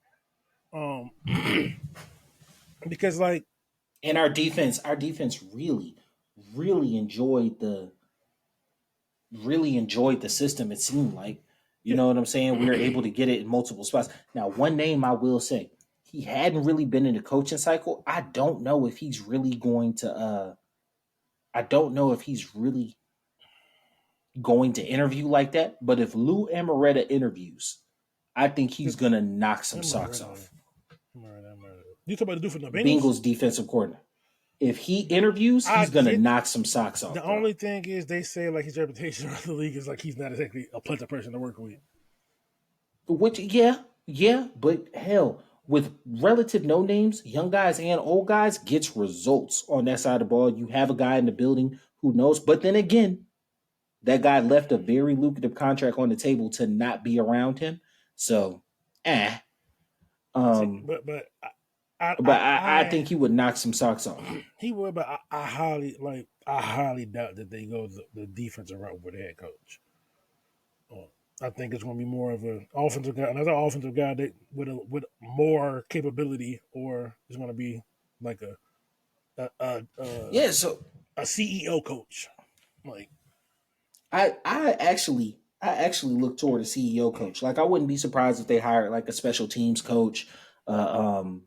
because like, and our defense really, really enjoyed the system. It seemed like, you yeah, know what I'm saying. We were able to get it in multiple spots. Now, one name I will say, he hadn't really been in the coaching cycle. I don't know if he's really going to. I don't know if he's really going to interview like that. But if Lou Amaretta interviews, I think he's gonna knock some socks off. You talking about the dude from the Bengals? Bengals defensive coordinator. If he interviews, he's gonna knock some socks off. The only thing is, they say like his reputation around the league is like he's not exactly a pleasant person to work with. Which, yeah, but hell, with relative no names, young guys and old guys gets results on that side of the ball. You have a guy in the building who knows, but then again, that guy left a very lucrative contract on the table to not be around him. So, eh. See, Um, but I think he would knock some socks off. he would, but I highly doubt that they go the defensive route with the head coach. Uh, I think it's going to be more of an offensive guy, another offensive guy that with more capability, or it's going to be like a a, a, Yeah, so a CEO coach. Like, I actually look toward a CEO coach. Like I wouldn't be surprised if they hired like a special teams coach, uh, um,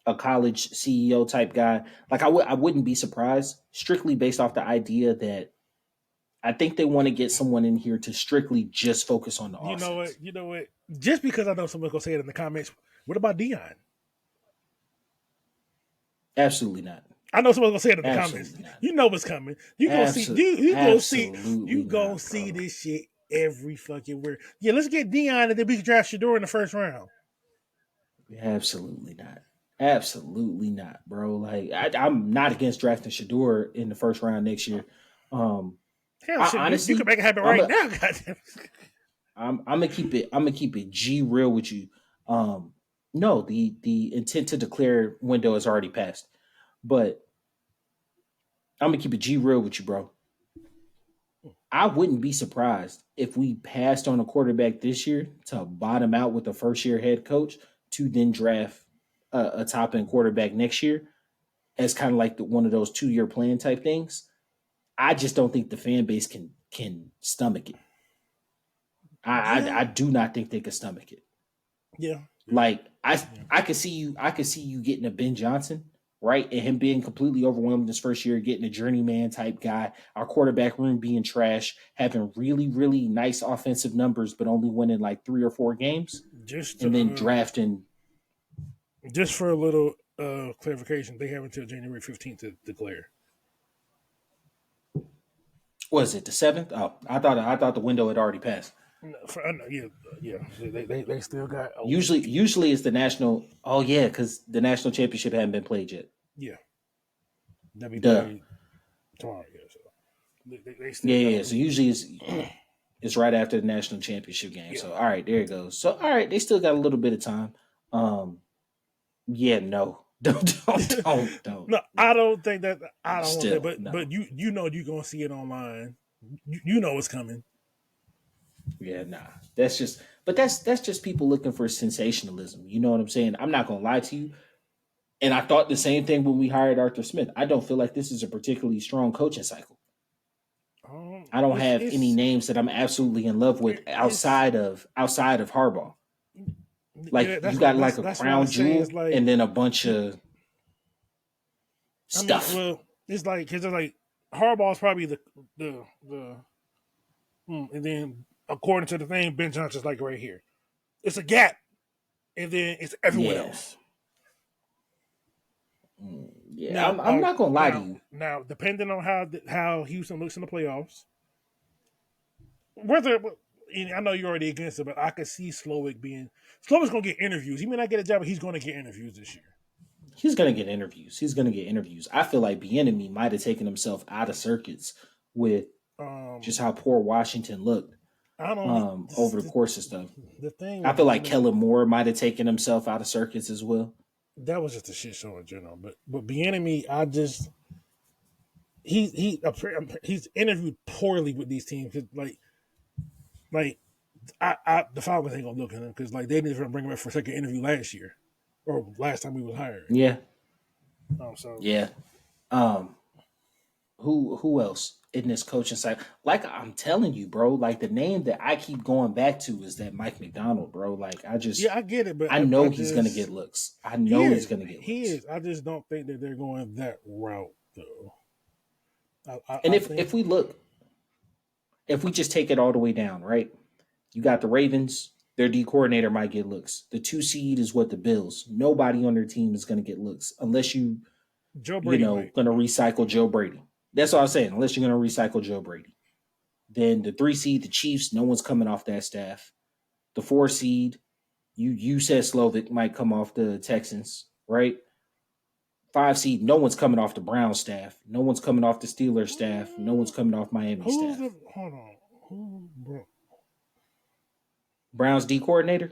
a college CEO type guy. Like I wouldn't be surprised strictly based off the idea that I think they want to get someone in here to strictly just focus on the offense. you know what? Just because I know someone's going to say it in the comments, what about Dion? Absolutely not. I know someone's gonna say it in the comments. Absolutely not. You know what's coming. You gonna see Absolutely you gonna not, see bro. this shit every fucking word. Yeah, let's get Dion and then we can draft Shador in the first round. Absolutely not. Absolutely not, bro. Like I'm not against drafting Shador in the first round next year. Um, Hell I shit, you can honestly, make it happen I'm right a, now, goddamn. I'm gonna keep it. I'm gonna keep it G real with you. Um, no, the intent to declare window has already passed, but I'm gonna keep it G real with you, bro. I wouldn't be surprised if we passed on a quarterback this year to bottom out with a first year head coach to then draft a top end quarterback next year as kind of like one of those 2 year plan type things. I just don't think the fan base can stomach it. I Yeah, do not think they can stomach it. yeah, yeah, Like yeah. I could see you getting a Ben Johnson, right? And him being completely overwhelmed this first year, getting a journeyman type guy, our quarterback room being trash, having really, really nice offensive numbers, but only winning like 3 or 4 games, Just and then drafting just for a little clarification, they have until January 15th to declare. was it the seventh? Oh, I thought the window had already passed. No, yeah, yeah. They still got a week. Usually it's the national. Oh yeah, because the national championship hadn't been played yet. Yeah, they'll be Duh. played tomorrow. Yeah, so they still Yeah, got yeah, a yeah. So week. usually it's right after the national championship game. Yeah. So all right, there it goes. So all right, they still got a little bit of time. Um, yeah, no, don't. No, I don't think that. I don't want that. Still, But no. you know you're gonna see it online. You know it's coming. Yeah, nah. That's just, but that's just people looking for sensationalism. You know what I'm saying? I'm not gonna lie to you. And I thought the same thing when we hired Arthur Smith. I don't feel like this is a particularly strong coaching cycle. I don't have any names that I'm absolutely in love with it's outside of Harbaugh. yeah. Like you got like a That's why I crown say it's jewel like. and then a bunch of I mean, stuff. well, it's like because it's like Harbaugh's probably the and then according to the thing, Ben Johnson's like right here. It's a gap, and then it's everyone Yeah, else. yeah. I'm not gonna lie to you. Now, depending on how Houston looks in the playoffs, whether I know you're already against it, but I could see Slowick's gonna get interviews. He may not get a job, but he's gonna get interviews this year. He's gonna get interviews. He's gonna get interviews. I feel like Bieniemy might have taken himself out of circuits with Um, just how poor Washington looked I don't. over the course of stuff. The thing I with feel like Bieniemy, Kellen Moore might have taken himself out of circuits as well. that was just a shit show in general. But Bieniemy, I just he's interviewed poorly with these teams. Like the Falcons ain't gonna look at him because like they didn't even bring him back for a second interview last year or last time he was hired. Yeah, So yeah. Um, who else in this coaching side? Like I'm telling you, bro. Like the name that I keep going back to is that Mike McDonald, bro. Like yeah, I get it, but I I know he's gonna get just looks. I know he's gonna get he looks. is. I just don't think that they're going that route though. And I if think we look, if we just take it all the way down, right? You got the Ravens. Their D coordinator might get looks. The 2 seed is what the Bills. Nobody on their team is going to get looks unless Joe Brady might. going to recycle Joe Brady. That's all I'm saying. Unless you're going to recycle Joe Brady. Then the 3 seed, the Chiefs. No one's coming off that staff. the 4 seed. You said Slovic might come off the Texans, right? 5 seed. No one's coming off the Brown staff. No one's coming off the Steelers staff. No one's coming off Miami Who's the staff. hold on? Who bro? Browns D coordinator.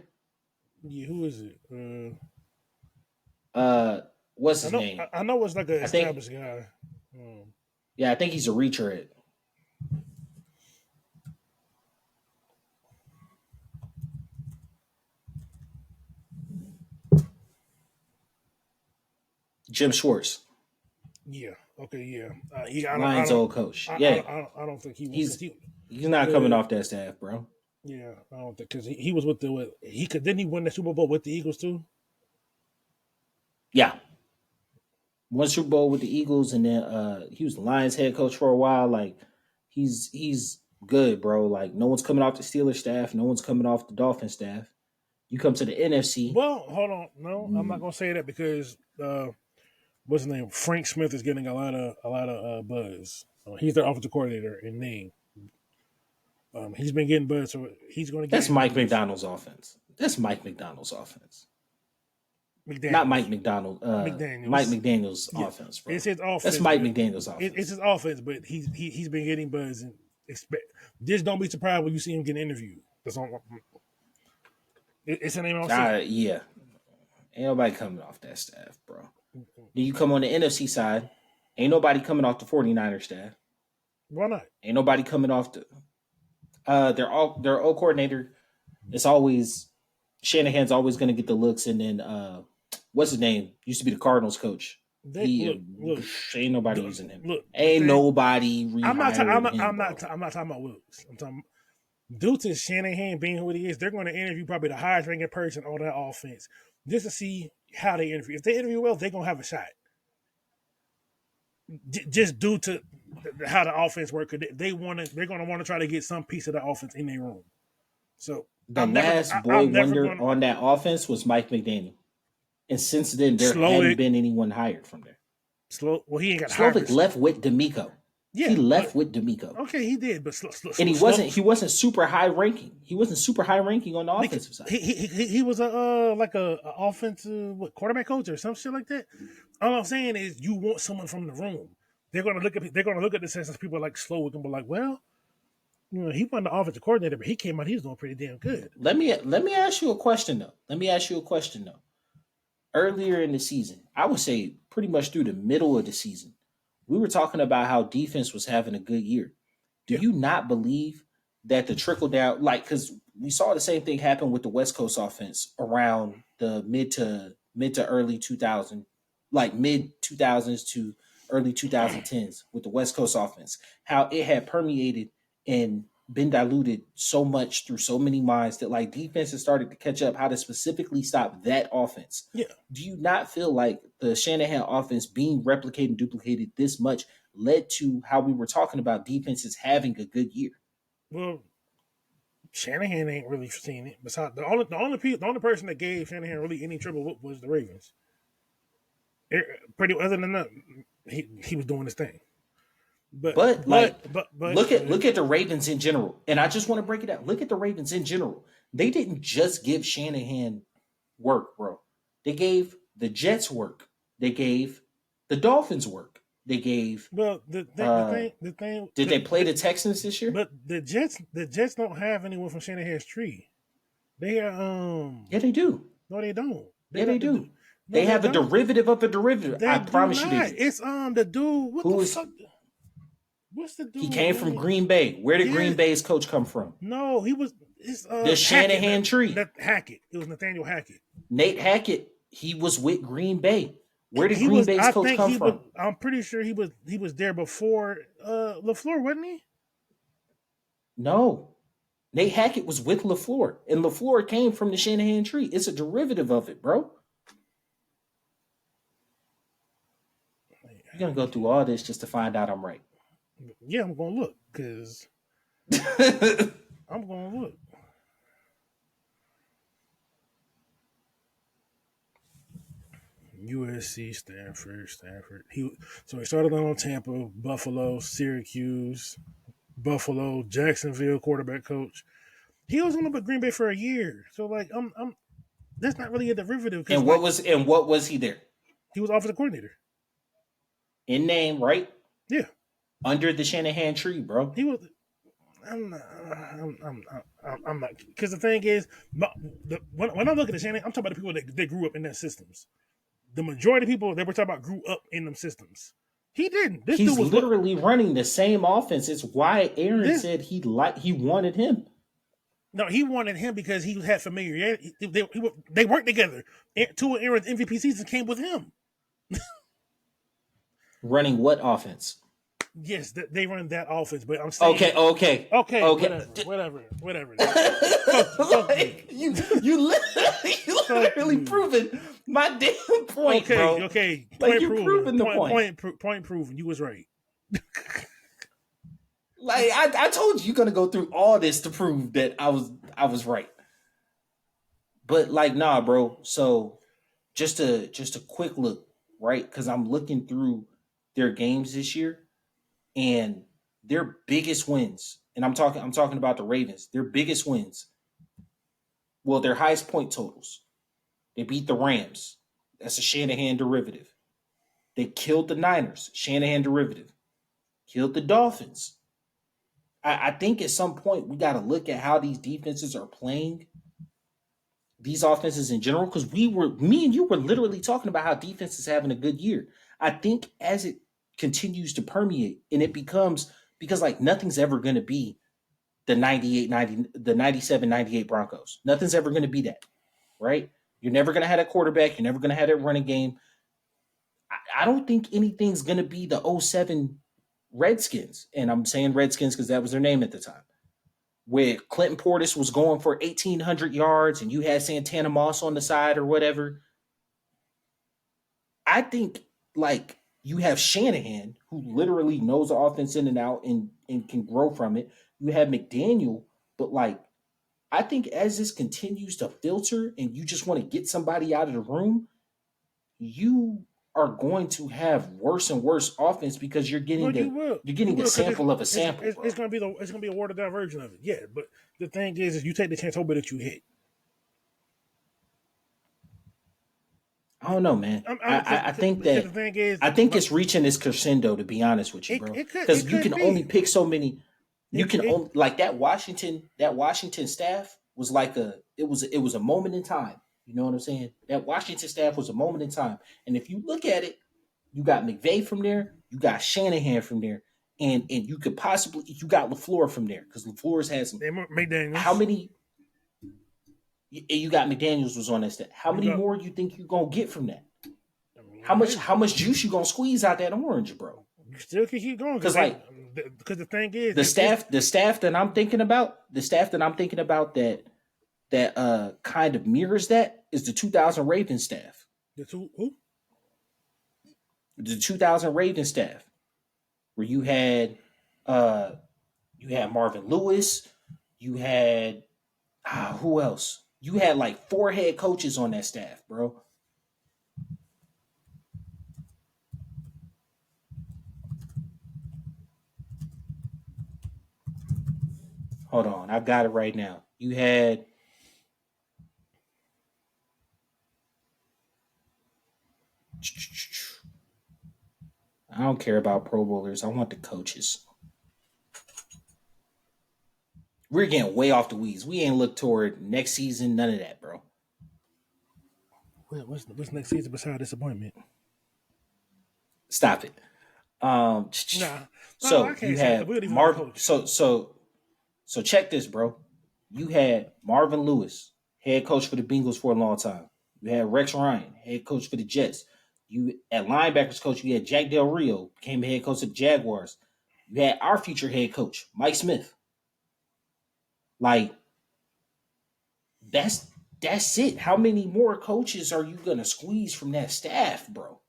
Yeah, who is it? Uh, what's I his know name? I know it's like an I think. established guy. Um, Yeah, I think he's a retread. Jim Schwartz, yeah. Okay. Yeah. I Lions don't. old coach. Yeah, I don't think he will because he's he's not coming the off that staff, bro. yeah I don't think because he was with he could didn't he win the Super Bowl with the Eagles too? Yeah, one Super Bowl with the Eagles, and then he was the Lions head coach for a while. Like he's good, bro. Like no one's coming off the Steelers staff, no one's coming off the Dolphin staff. You come to the NFC. Well, hold on. No, I'm not mm, gonna say that because what's his name? Frank Smith is getting a lot of buzz. He's their offensive coordinator in name. He's been getting buzz, so he's going to get that's Mike interviews. McDonald's offense. That's Mike McDonald's offense. Not Mike McDaniel's, McDonald. Mike McDaniel's, McDaniel's yeah, offense, it's bro. his That's offense, Mike but McDaniel's it's offense. his offense. But he's been getting buzz and expect. Just don't be surprised when you see him get interviewed. That's all. It's the name I'll say. Yeah, ain't nobody coming off that staff, bro. Then you come on the NFC side, ain't nobody coming off the 49er staff. Why not? Ain't nobody coming off the their old coordinator. It's always Shanahan's always going to get the looks, and then what's his name? Used to be the Cardinals coach. They He look ain't nobody using him. look. The Ain't thing nobody rehiring him, bro. I'm not talking about Wilkes. I'm talking due to Shanahan being who he is. They're going to interview probably the highest ranking person on that offense just to see how they interview. If they interview well, they're going to have a shot. Just due to how the offense works, they're going to want to try to get some piece of the offense in their room. So The last boy I'm never wonder going to on that offense was Mike McDaniel, and since then there slow hadn't it. been anyone hired from there. Slow. Well, he ain't got hired. Slovic left with D'Amico. Yeah, He but left with D'Amico. okay, he did. But And he wasn't super high ranking. He wasn't super high ranking on the offensive side. he was a like a offensive quarterback coach or some shit like that. All I'm saying is you want someone from the room. They're gonna look at this as people like Slowick and be like, well, you know, he wasn't the offensive coordinator, but he came out, he was doing pretty damn good. Let me ask you a question though. Earlier in the season, I would say pretty much through the middle of the season, we were talking about how defense was having a good year. Do Yeah. you not believe that the trickle down, like, because we saw the same thing happen with the West Coast offense around the mid to early 2000, like mid 2000s to early 2010s with the West Coast offense, how it had permeated and been diluted so much through so many minds that like defenses started to catch up how to specifically stop that offense. Yeah. Do you not feel like the Shanahan offense being replicated and duplicated this much led to how we were talking about defenses having a good year? Well, Shanahan ain't really seen it. Besides the only person that gave Shanahan really any trouble was the Ravens. Pretty other than that, he was doing his thing. But But like but look at the Ravens in general. And I just want to break it out. Look at the Ravens in general. They didn't just give Shanahan work, bro. They gave the Jets work. They gave the Dolphins work. They gave well uh the thing did they play the Texans this year? but the Jets don't have anyone from Shanahan's tree. They are Yeah, they do. no they don't. They Yeah, they got the do. no They they have a don't. derivative of a derivative. They I do promise you they not. do. It's the dude. What Who the is fuck? What's the he dude came from name? Green Bay. Where did Yeah, Green Bay's coach come from? no, he was. It's The Hackett. Shanahan tree. Hackett. It was Nathaniel Hackett. Nate Hackett, he was with Green Bay. Where did He Green was. Bay's I coach think come he was. from? I'm pretty sure he was there before Lafleur, wasn't he? No. Nate Hackett was with LaFleur, and LaFleur came from the Shanahan tree. It's a derivative of it, bro. You're going to go through all this just to find out I'm right. Yeah, I'm gonna look because I'm gonna look. USC, Stanford. He started on Tampa, Buffalo, Syracuse, Buffalo, Jacksonville quarterback coach, He was only with Green Bay for a year, so like I'm that's not really a derivative because And like what was he there? he was offensive coordinator. In name, right? Yeah, Under the Shanahan tree, bro. he was. I'm not because the thing is, when I look at the Shannon, I'm talking about the people that grew up in their systems. The majority of people that we're talking about grew up in them systems. He didn't. This dude He's was what literally running the same offense. It's why Aaron this. said he wanted him. No, he wanted him because he had familiarity. They worked together. Two of Aaron's MVP seasons came with him. Running what offense? Yes, they run that offense, but I'm Okay, saying, okay, okay, okay. whatever. Fuck you. You Fuck literally you. proving my damn point, bro. Okay. Like Point you're proven. proving the point. Point proven. You was right. Like I told you, you're gonna go through all this to prove that I was right. But like, nah, bro. So just a quick look, right? Because I'm looking through their games this year and their biggest wins, and I'm talking about the Ravens. Their biggest wins, well, their highest point totals. They beat the Rams. That's a Shanahan derivative. They killed the Niners. Shanahan derivative. Killed the Dolphins. I think at some point we got to look at how these defenses are playing, these offenses in general, because me and you were literally talking about how defense is having a good year. I think as it continues to permeate and it becomes, because like nothing's ever going to be the 97 98 Broncos. Nothing's ever going to be that, right? You're never going to have a quarterback. You're never going to have that running game. I don't think anything's going to be the '07 Redskins. And I'm saying Redskins because that was their name at the time, where Clinton Portis was going for 1,800 yards and you had Santana Moss on the side or whatever. I think like you have Shanahan, who literally knows the offense in and out and can grow from it. You have McDaniel, but like I think as this continues to filter and you just want to get somebody out of the room, you are going to have worse and worse offense because you're Well, getting you the will. you're You getting a will because sample of a sample, it's bro. gonna be it's gonna be a watered down version of it. Yeah, but the thing is you take the chance hoping that you hit. I don't know, man. I think Because the that thing is, I think it's reaching its crescendo to be honest with you, bro. it Because you could can only be pick so many. You it, can it only like that Washington staff was like it was a moment in time. You know what I'm saying? That Washington staff was a moment in time. And if you look at it, you got McVay from there, you got Shanahan from there, and you could possibly you got LaFleur from there because LaFleur's had some. they How McDaniels. many? You got McDaniel's was on that staff. How You many got. more you think you gonna get from that? I How mean, much how much juice you gonna squeeze out that orange, bro? you still can keep going Because like because the thing is, the staff that I'm thinking about, that kind of mirrors that is the 2000 Ravens staff. the two who The 2000 Ravens staff, where uh you had Marvin Lewis, you had who else? You had like four head coaches on that staff, bro. Hold on, I've got it right now. You had I don't care about Pro Bowlers. I want the coaches. We're getting way off the weeds. We ain't look toward next season. None of that, bro. what's next season beside disappointment? Stop it. Um, Nah, no, I so you can't say that. have We don't even know the Marv. coach. So check this, bro. You had Marvin Lewis, head coach for the Bengals for a long time. You had Rex Ryan, head coach for the Jets. You at linebackers coach, you had Jack Del Rio, became the head coach of the Jaguars. You had our future head coach, Mike Smith. Like that's that's it. How many more coaches are you gonna squeeze from that staff, bro?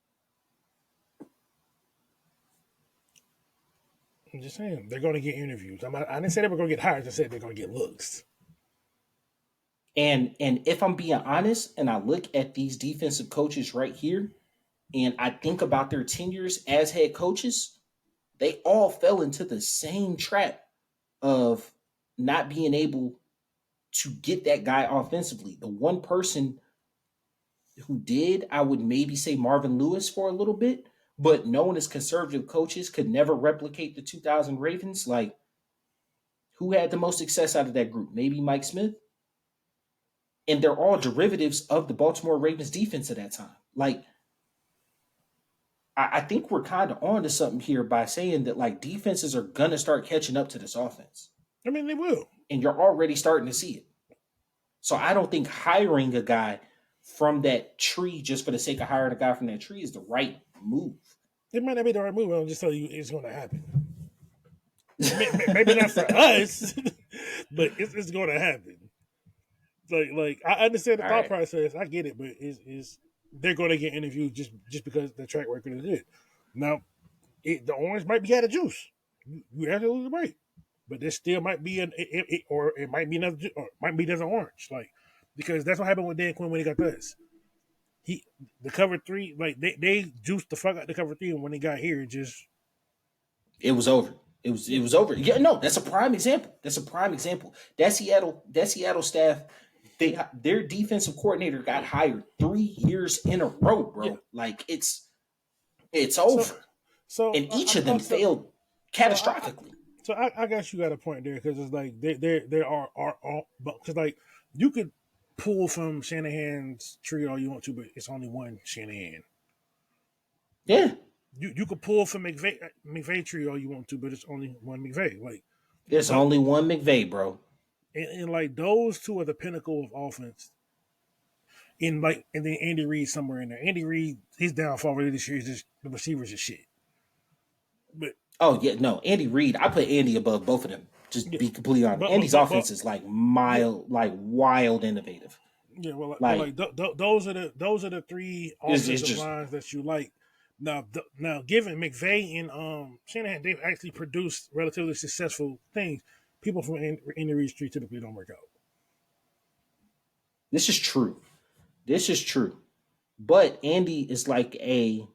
I'm just saying they're going to get interviews. I didn't say they were going to get hired. I said they're going to get looks. And if I'm being honest, and I look at these defensive coaches right here, and I think about their tenures as head coaches, they all fell into the same trap of not being able to get that guy offensively. The one person who did, I would maybe say Marvin Lewis for a little bit, but known as conservative coaches could never replicate the 2000 Ravens. Like, who had the most success out of that group? Maybe Mike Smith. And they're all derivatives of the Baltimore Ravens defense at that time. Like, I think we're kind of on to something here by saying that like defenses are gonna start catching up to this offense. I mean, they will. And you're already starting to see it. So I don't think hiring a guy from that tree just for the sake of hiring a guy from that tree is the right move. It might not be the right move. I'll just tell you it's going to happen. Maybe not for us, but it's going to happen. Like I understand the All thought right. process. I get it, but is they're going to get interviewed just because the track record is it. Now, the orange might be out of juice. You absolutely right, but there still might be or it might be another, or might be another orange. Like because that's what happened with Dan Quinn when he got this. The cover three, like they juiced the fuck out the cover three, and when they got here, It was over. It was over. Yeah, no, that's a prime example. That Seattle staff, their defensive coordinator got hired 3 years in a row, yeah. bro. Like it's So over. so And each of them so failed so catastrophically. I guess you got a point there because it's like there are because like you could pull from Shanahan's tree all you want to, but it's only one Shanahan. Yeah. You could pull from McVay tree all you want to, but it's only one McVay. Like There's th- only one McVay, bro. and like those two are the pinnacle of offense. And then Andy Reid somewhere in there. Andy Reid, his downfall really this year is just the receivers are shit. But Oh yeah, no, Andy Reid. I put Andy above both of them. Just yeah, be completely honest. Andy's but offense is like yeah, wild innovative. yeah. Like Those are the three it's offensive just lines that you like. Now, given McVay and Shanahan, they've actually produced relatively successful things. People from Andy Reid's tree typically don't work out. this is true. This is true. But Andy is like a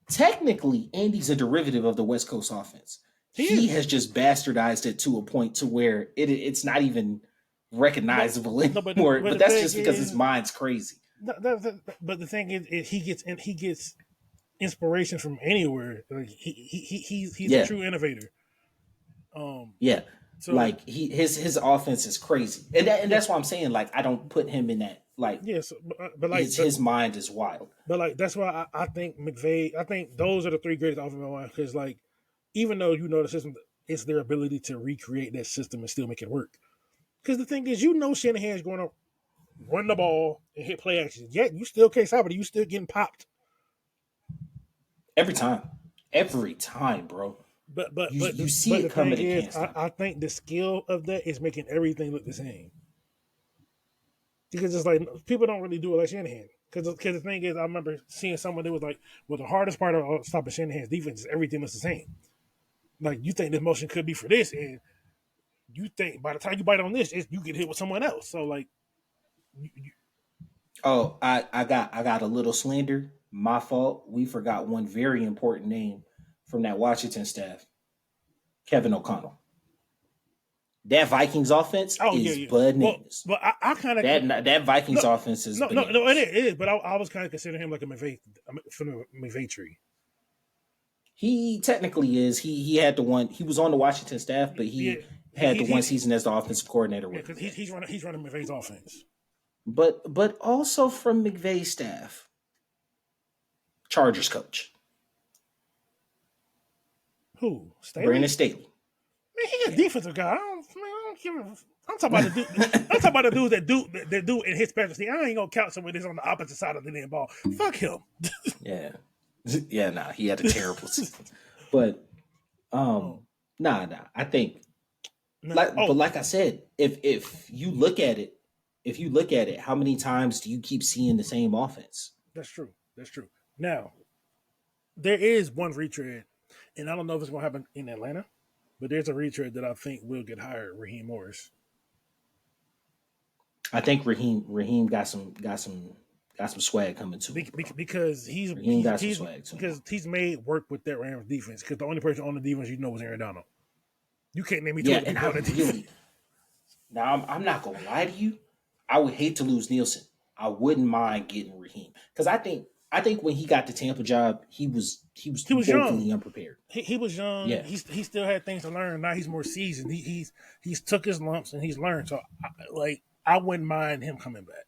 technically Andy's a derivative of the West Coast offense. He He is. has just bastardized it to a point to where it's not even No, recognizable no, anymore. but But the that's thing just because his is, mind's crazy. but the thing is, he gets inspiration from anywhere. Like he's a Yeah. true innovator. Um, Yeah. so Like his offense is crazy. And yeah, that's why I'm saying like I don't put him in that like yeah. So, his mind is wild. but like that's why I think McVay. I think those are the three greatest offensive lines because like even though you know the system, it's their ability to recreate that system and still make it work. Because the thing is, Shanahan's going to run the ball and hit play action. Yet you still can't stop it. You still getting popped. Every time. Every time, bro. You see But it the thing coming and is, can't stop I it. think the skill of that is making everything look the same. Because it's like people don't really do it like Shanahan. Because the thing is, I remember seeing someone that was like, "Well, the hardest part of stopping Shanahan's defense is everything looks the same. Like you think this motion could be for this, and you think by the time you bite on this, you get hit with someone else. So like, Oh, I got a little slander. My fault. We forgot one very important name from that Washington staff. Kevin O'Connell. That Vikings offense oh yeah, is yeah. bananas. Well, I kind of That Vikings no, offense is no, it bananas. is. But I was kind of considering him like a McVay from the McVay tree. He technically is. He had the one. He was on the Washington staff, but Yeah, he had the one season as the offensive coordinator yeah, with because McVay. he's running McVay's offense. But also from McVay's staff, Chargers coach Who Brandon Staley? Staley. Man, he a defensive guy. I don't give a. I'm talking about the dude. I'm talking about the dude that do in his specialty. I ain't gonna count someone that's on the opposite side of the damn ball. Fuck him. Yeah, yeah. Nah, he had a terrible season. But Oh, nah. I think no. but Oh, like I said, if you look at it, how many times do you keep seeing the same offense? that's true. That's true. Now there is one retread, and I don't know if it's gonna happen in Atlanta, but there's a retread that I think will get hired. Raheem Morris. I think Raheem got some swag coming to him, bro. Because Raheem got some swag to him. he's made work with that Rams defense. Because the only person on the defense you know was Aaron Donald. You can't name me two Yeah, other and people on the defense. Now I'm not gonna lie to you. I would hate to lose Nielsen. I wouldn't mind getting Raheem because I think when he got the Tampa job, he was He was woefully young. unprepared. He was young. Yeah, He still had things to learn. Now he's more seasoned. He's took his lumps and he's learned. So I wouldn't mind him coming back.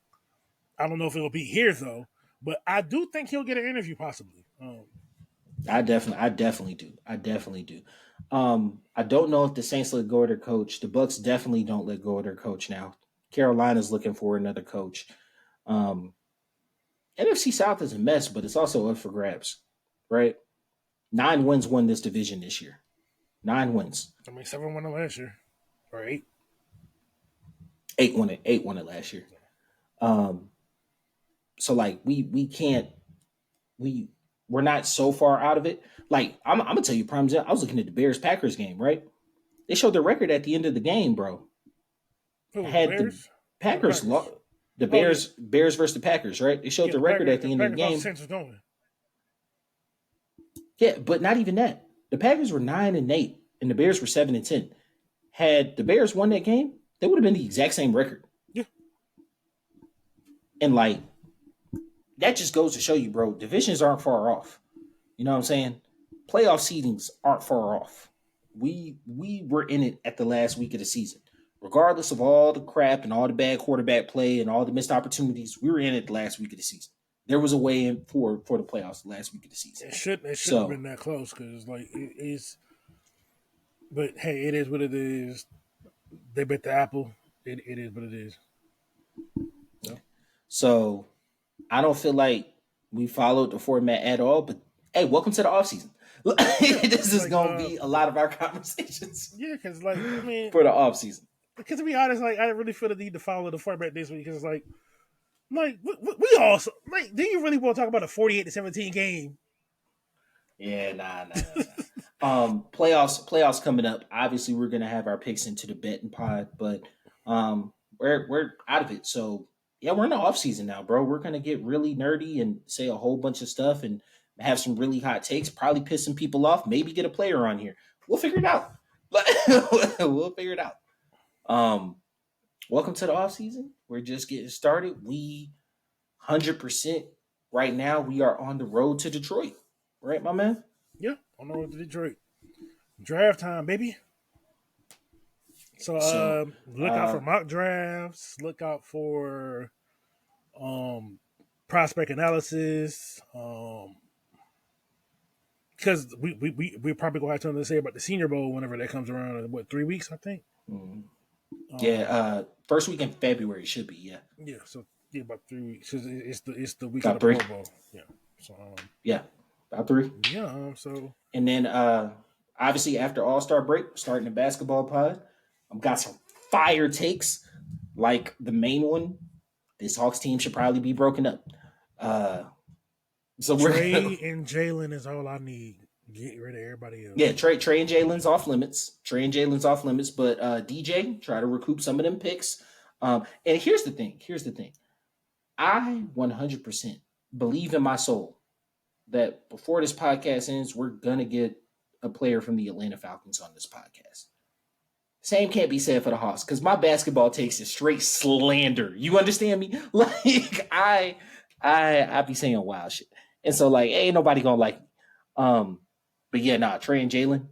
I don't know if it'll be here though, but I do think he'll get an interview possibly. I definitely do. I definitely do. I don't know if the Saints let go of their coach. The Bucks definitely don't let go of their coach now. Carolina's looking for another coach. Um, NFC South is a mess, but it's also up for grabs, right? 9 wins won this division this year. 9 wins. I mean, 7 won it last year, or eight. 8 won it. 8 won it last year. Um, so like we can't we we're not so far out of it. Like I'm gonna tell you, prime example, I was looking at the Bears Packers game, right? They showed their record at the end of the game, bro. Who, the Had the Bears or the Packers Packers? the Oh yeah, Bears versus the Packers, right? They showed yeah. the record at the The end of the Packers thought the game. Saints was going. Yeah, but not even that. The Packers were 9-8, and the Bears were 7-10. Had the Bears won that game, they would have been the exact same record. Yeah, And like that just goes to show you, bro, divisions aren't far off. You know what I'm saying? Playoff seedings aren't far off. We were in it at the last week of the season. Regardless of all the crap and all the bad quarterback play and all the missed opportunities, we were in it the last week of the season. There was a way in for the playoffs the last week of the season. it shouldn't have So been that close because like it is. But hey, it is what it is. They bit the apple. It is what it is. yeah. So I don't feel like we followed the format at all. But hey, welcome to the offseason. Yeah, This is like gonna be a lot of our conversations yeah, because like I mean, for the offseason. because to be honest, like I really feel the need to follow the format this week because like we also like. Do you really want to talk about a 48-17 game? Yeah, nah. Playoffs coming up. Obviously, we're gonna have our picks into the betting pod, but we're out of it. So yeah, we're in the off season now, bro. We're gonna get really nerdy and say a whole bunch of stuff and have some really hot takes. Probably piss some people off. Maybe get a player on here. We'll figure it out. We'll figure it out. Um, welcome to the off season. We're just getting started. We 100% right now. We are on the road to Detroit. Right, my man. Yeah, on the road to Detroit. Draft time, baby. So So, look out uh, for mock drafts. Look out for um, prospect analysis. Because we probably gonna have something to say about the Senior Bowl whenever that comes around in what 3 weeks I think. mm, yeah, Um, first week in February should be, yeah. yeah, so yeah, about 3 weeks. 'Cause it's the week of About the three. Pro Bowl. Yeah. So Yeah, about three. yeah. So And then obviously after All Star break, starting the basketball pod. I've got some fire takes, like the main one. This Hawks team should probably be broken up. Uh, so we're gonna Trey and Jalen is all I need. Get rid of everybody yeah, else. Trey and Jalen's off limits. Trey and Jalen's off limits, but DJ try to recoup some of them picks. And here's the thing. Here's the thing. I 100% believe in my soul that before this podcast ends, we're gonna get a player from the Atlanta Falcons on this podcast. Same can't be said for the Hawks because my basketball takes is straight slander. You understand me? Like I be saying wild shit, and so like ain't nobody gonna like me. But yeah, nah, Trey and Jalen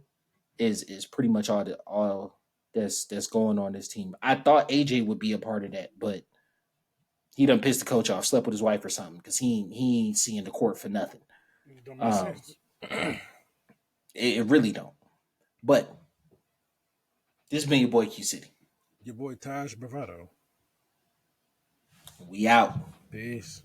is pretty much all that's going on this team. I thought AJ would be a part of that, but he done pissed the coach off, slept with his wife or something because he ain't seeing the court for nothing. It don't make Um, sense. it really don't. But this has been your boy Q City. Your boy Taj Bravado. We out. Peace.